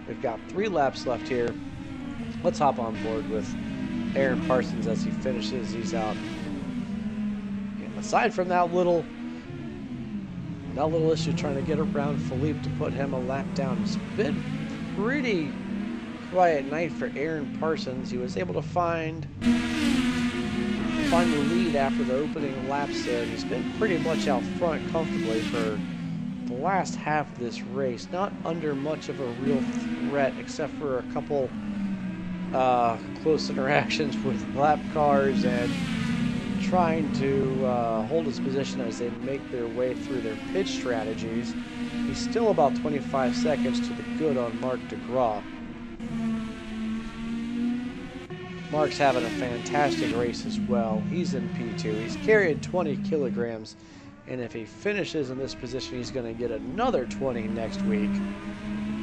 We've got 3 laps left here. Let's hop on board with Aaron Parsons as he finishes. He's out. Aside from that little issue trying to get around Philippe to put him a lap down, it's been pretty quiet night for Aaron Parsons. He was able to find the lead after the opening laps there. He's been pretty much out front comfortably for the last half of this race. Not under much of a real threat, except for a couple close interactions with lap cars and trying to hold his position as they make their way through their pitch strategies. He's still about 25 seconds to the good on Marc DeGraw. Marc's having a fantastic race as well. He's in P2. He's carried 20 kilograms, and if he finishes in this position, he's going to get another 20 next week.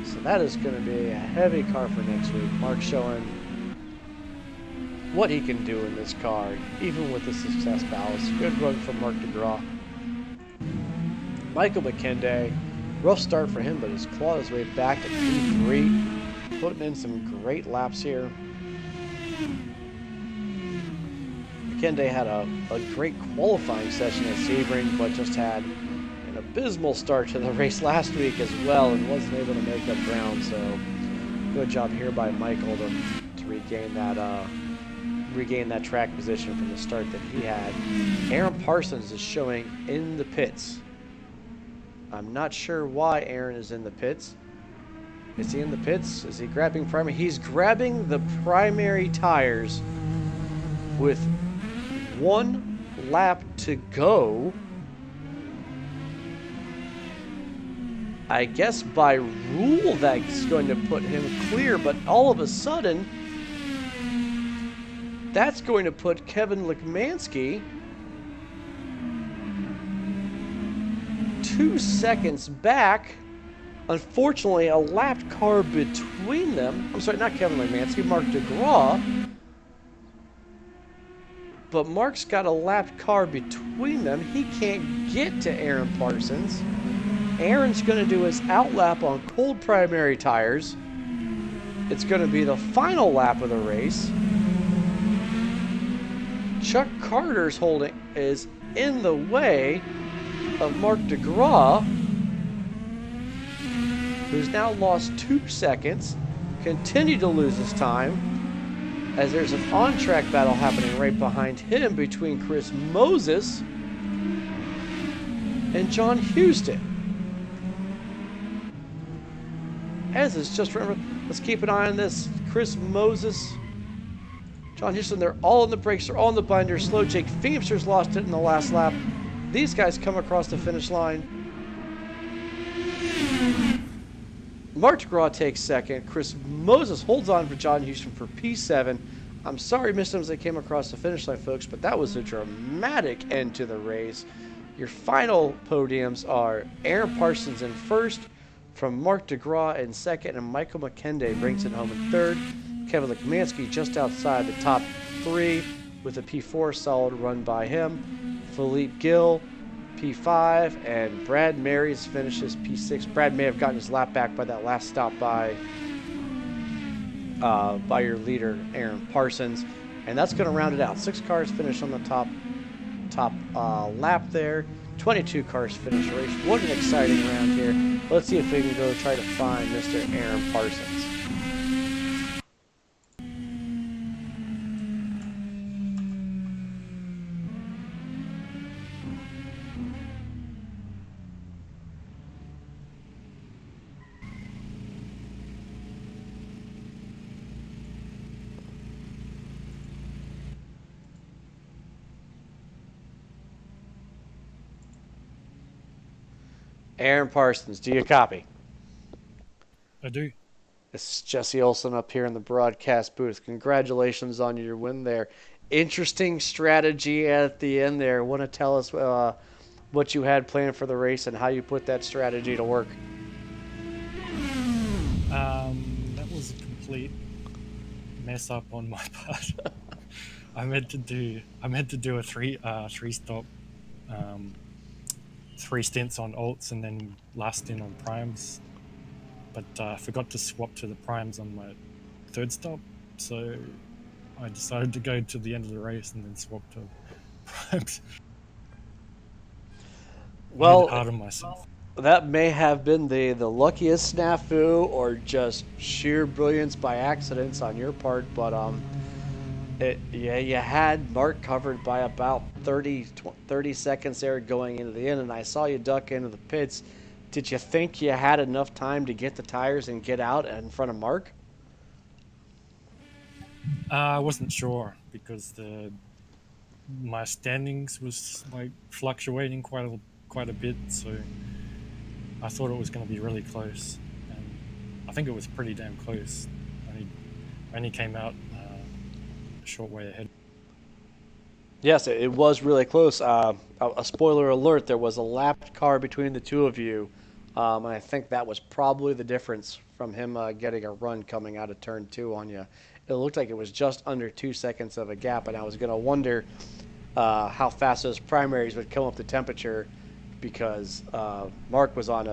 So that is going to be a heavy car for next week. Marc's showing what he can do in this car, even with the success ballast. Good run from Marc DeGraw. Michael McKenday, rough start for him, but he's clawed his way back to P3, putting in some great laps here. McKenday had a great qualifying session at Sebring, but just had an abysmal start to the race last week as well, and wasn't able to make up ground. So good job here by Michael to to regain that track position from the start that he had. Aaron Parsons is showing in the pits. I'm not sure why Aaron is in the pits. Is he in the pits? Is he grabbing primary? He's grabbing the primary tires with 1 lap to go. I guess by rule that's going to put him clear, but all of a sudden, that's going to put Kevin Lekmansky 2 seconds back. Unfortunately, a lapped car between them. I'm sorry, not Kevin Lekmansky, Mark DeGraw. But Mark's got a lapped car between them. He can't get to Aaron Parsons. Aaron's going to do his outlap on cold primary tires. It's going to be the final lap of the race. Chuck Carter's is in the way of Mark DeGraw, who's now lost 2 seconds, continued to lose his time, as there's an on-track battle happening right behind him between Chris Moses and John Houston. As is just remember, let's keep an eye on this. Chris Moses, John Houston, they're all in the brakes, they're all in the binder. Slow Jake Feemster's lost it in the last lap. These guys come across the finish line. Mark DeGraw takes second. Chris Moses holds on for John Houston for P7. I'm sorry, missed them as they came across the finish line, folks, but that was a dramatic end to the race. Your final podiums are Aaron Parsons in first, from Mark DeGraw in second, and Michael McKenday brings it home in third. Kevin Lekmansky just outside the top 3 with a P4 solid run by him. Philippe Gill, P5, and Brad Marys finishes P6. Brad may have gotten his lap back by that last stop by your leader, Aaron Parsons. And that's going to round it out. 6 cars finish on the top lap there. 22 cars finish the race. What an exciting round here. Let's see if we can go try to find Mr. Aaron Parsons. Aaron Parsons, do you copy? I do. This is Jesse Olson up here in the broadcast booth. Congratulations on your win there. Interesting strategy at the end there. Want to tell us what you had planned for the race and how you put that strategy to work? That was a complete mess up on my part. I meant to do a three stop, 3 stints on alts and then last stint on primes, but I forgot to swap to the primes on my 3rd stop, so I decided to go to the end of the race and then swap to primes. Well, hard on myself. That may have been the luckiest snafu or just sheer brilliance by accidents on your part, but you had Mark covered by about 30 seconds there going into the end, and I saw you duck into the pits. Did you think you had enough time to get the tires and get out in front of Mark? I wasn't sure because my standings was like fluctuating quite a bit, so I thought it was going to be really close, and I think it was pretty damn close. I only came out a short way ahead. Yes, it was really close. A spoiler alert, there was a lapped car between the two of you, and I think that was probably the difference from him getting a run coming out of turn 2 on you. It looked like it was just under 2 seconds of a gap, and I was going to wonder how fast those primaries would come up to temperature, because Mark was on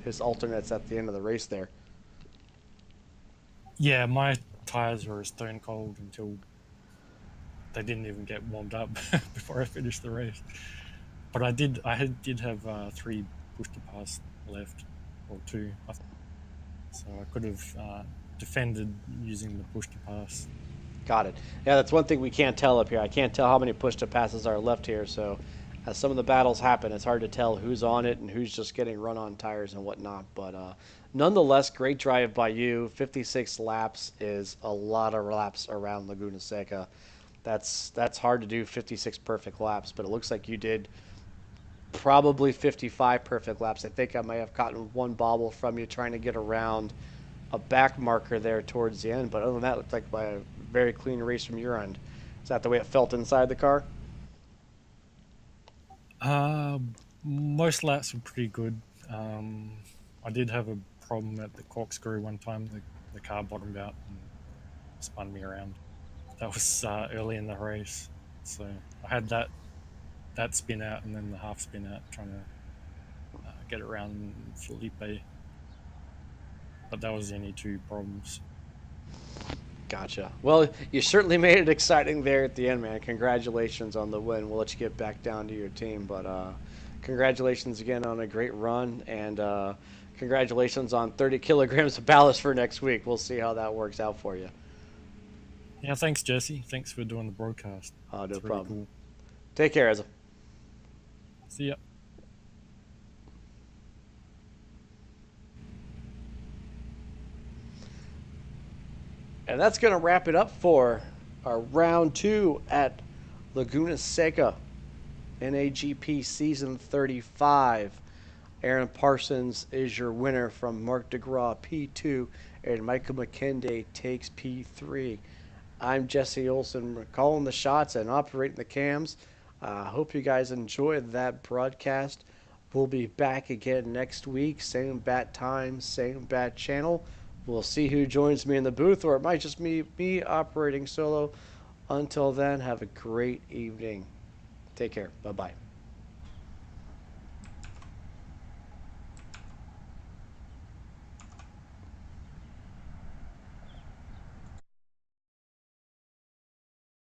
his alternates at the end of the race there. Yeah, my tires were stone cold until they didn't even get warmed up before I finished the race. But I did have 3 push to pass left, or 2, so I could have defended using the push to pass. Got it. Yeah, that's one thing we can't tell up here. I can't tell how many push to passes are left here. So, as some of the battles happen, it's hard to tell who's on it and who's just getting run on tires and whatnot. But nonetheless, great drive by you. 56 laps is a lot of laps around Laguna Seca. That's hard to do 56 perfect laps, but it looks like you did probably 55 perfect laps. I think I might have caught one bobble from you trying to get around a back marker there towards the end. But other than that, it looked like a very clean race from your end. Is that the way it felt inside the car? Most laps were pretty good. I did have a problem at the corkscrew one time. The car bottomed out and spun me around. That was early in the race, so I had that spin out and then the half spin out trying to get around Philippe. But that was the only two problems. Gotcha. Well, you certainly made it exciting there at the end, man. Congratulations on the win. We'll let you get back down to your team, but congratulations again on a great run, and congratulations on 30 kilograms of ballast for next week. We'll see how that works out for you. Yeah, thanks, Jesse. Thanks for doing the broadcast. No it's problem. Really cool. Take care, Ezra. See ya. And that's going to wrap it up for our round 2 at Laguna Seca NAGP Season 35. Aaron Parsons is your winner from Mark DeGraw P2, and Michael McKenday takes P3. I'm Jesse Olson, calling the shots and operating the cams. Hope you guys enjoyed that broadcast. We'll be back again next week. Same bat time, same bat channel. We'll see who joins me in the booth, or it might just be me operating solo. Until then, have a great evening. Take care. Bye-bye.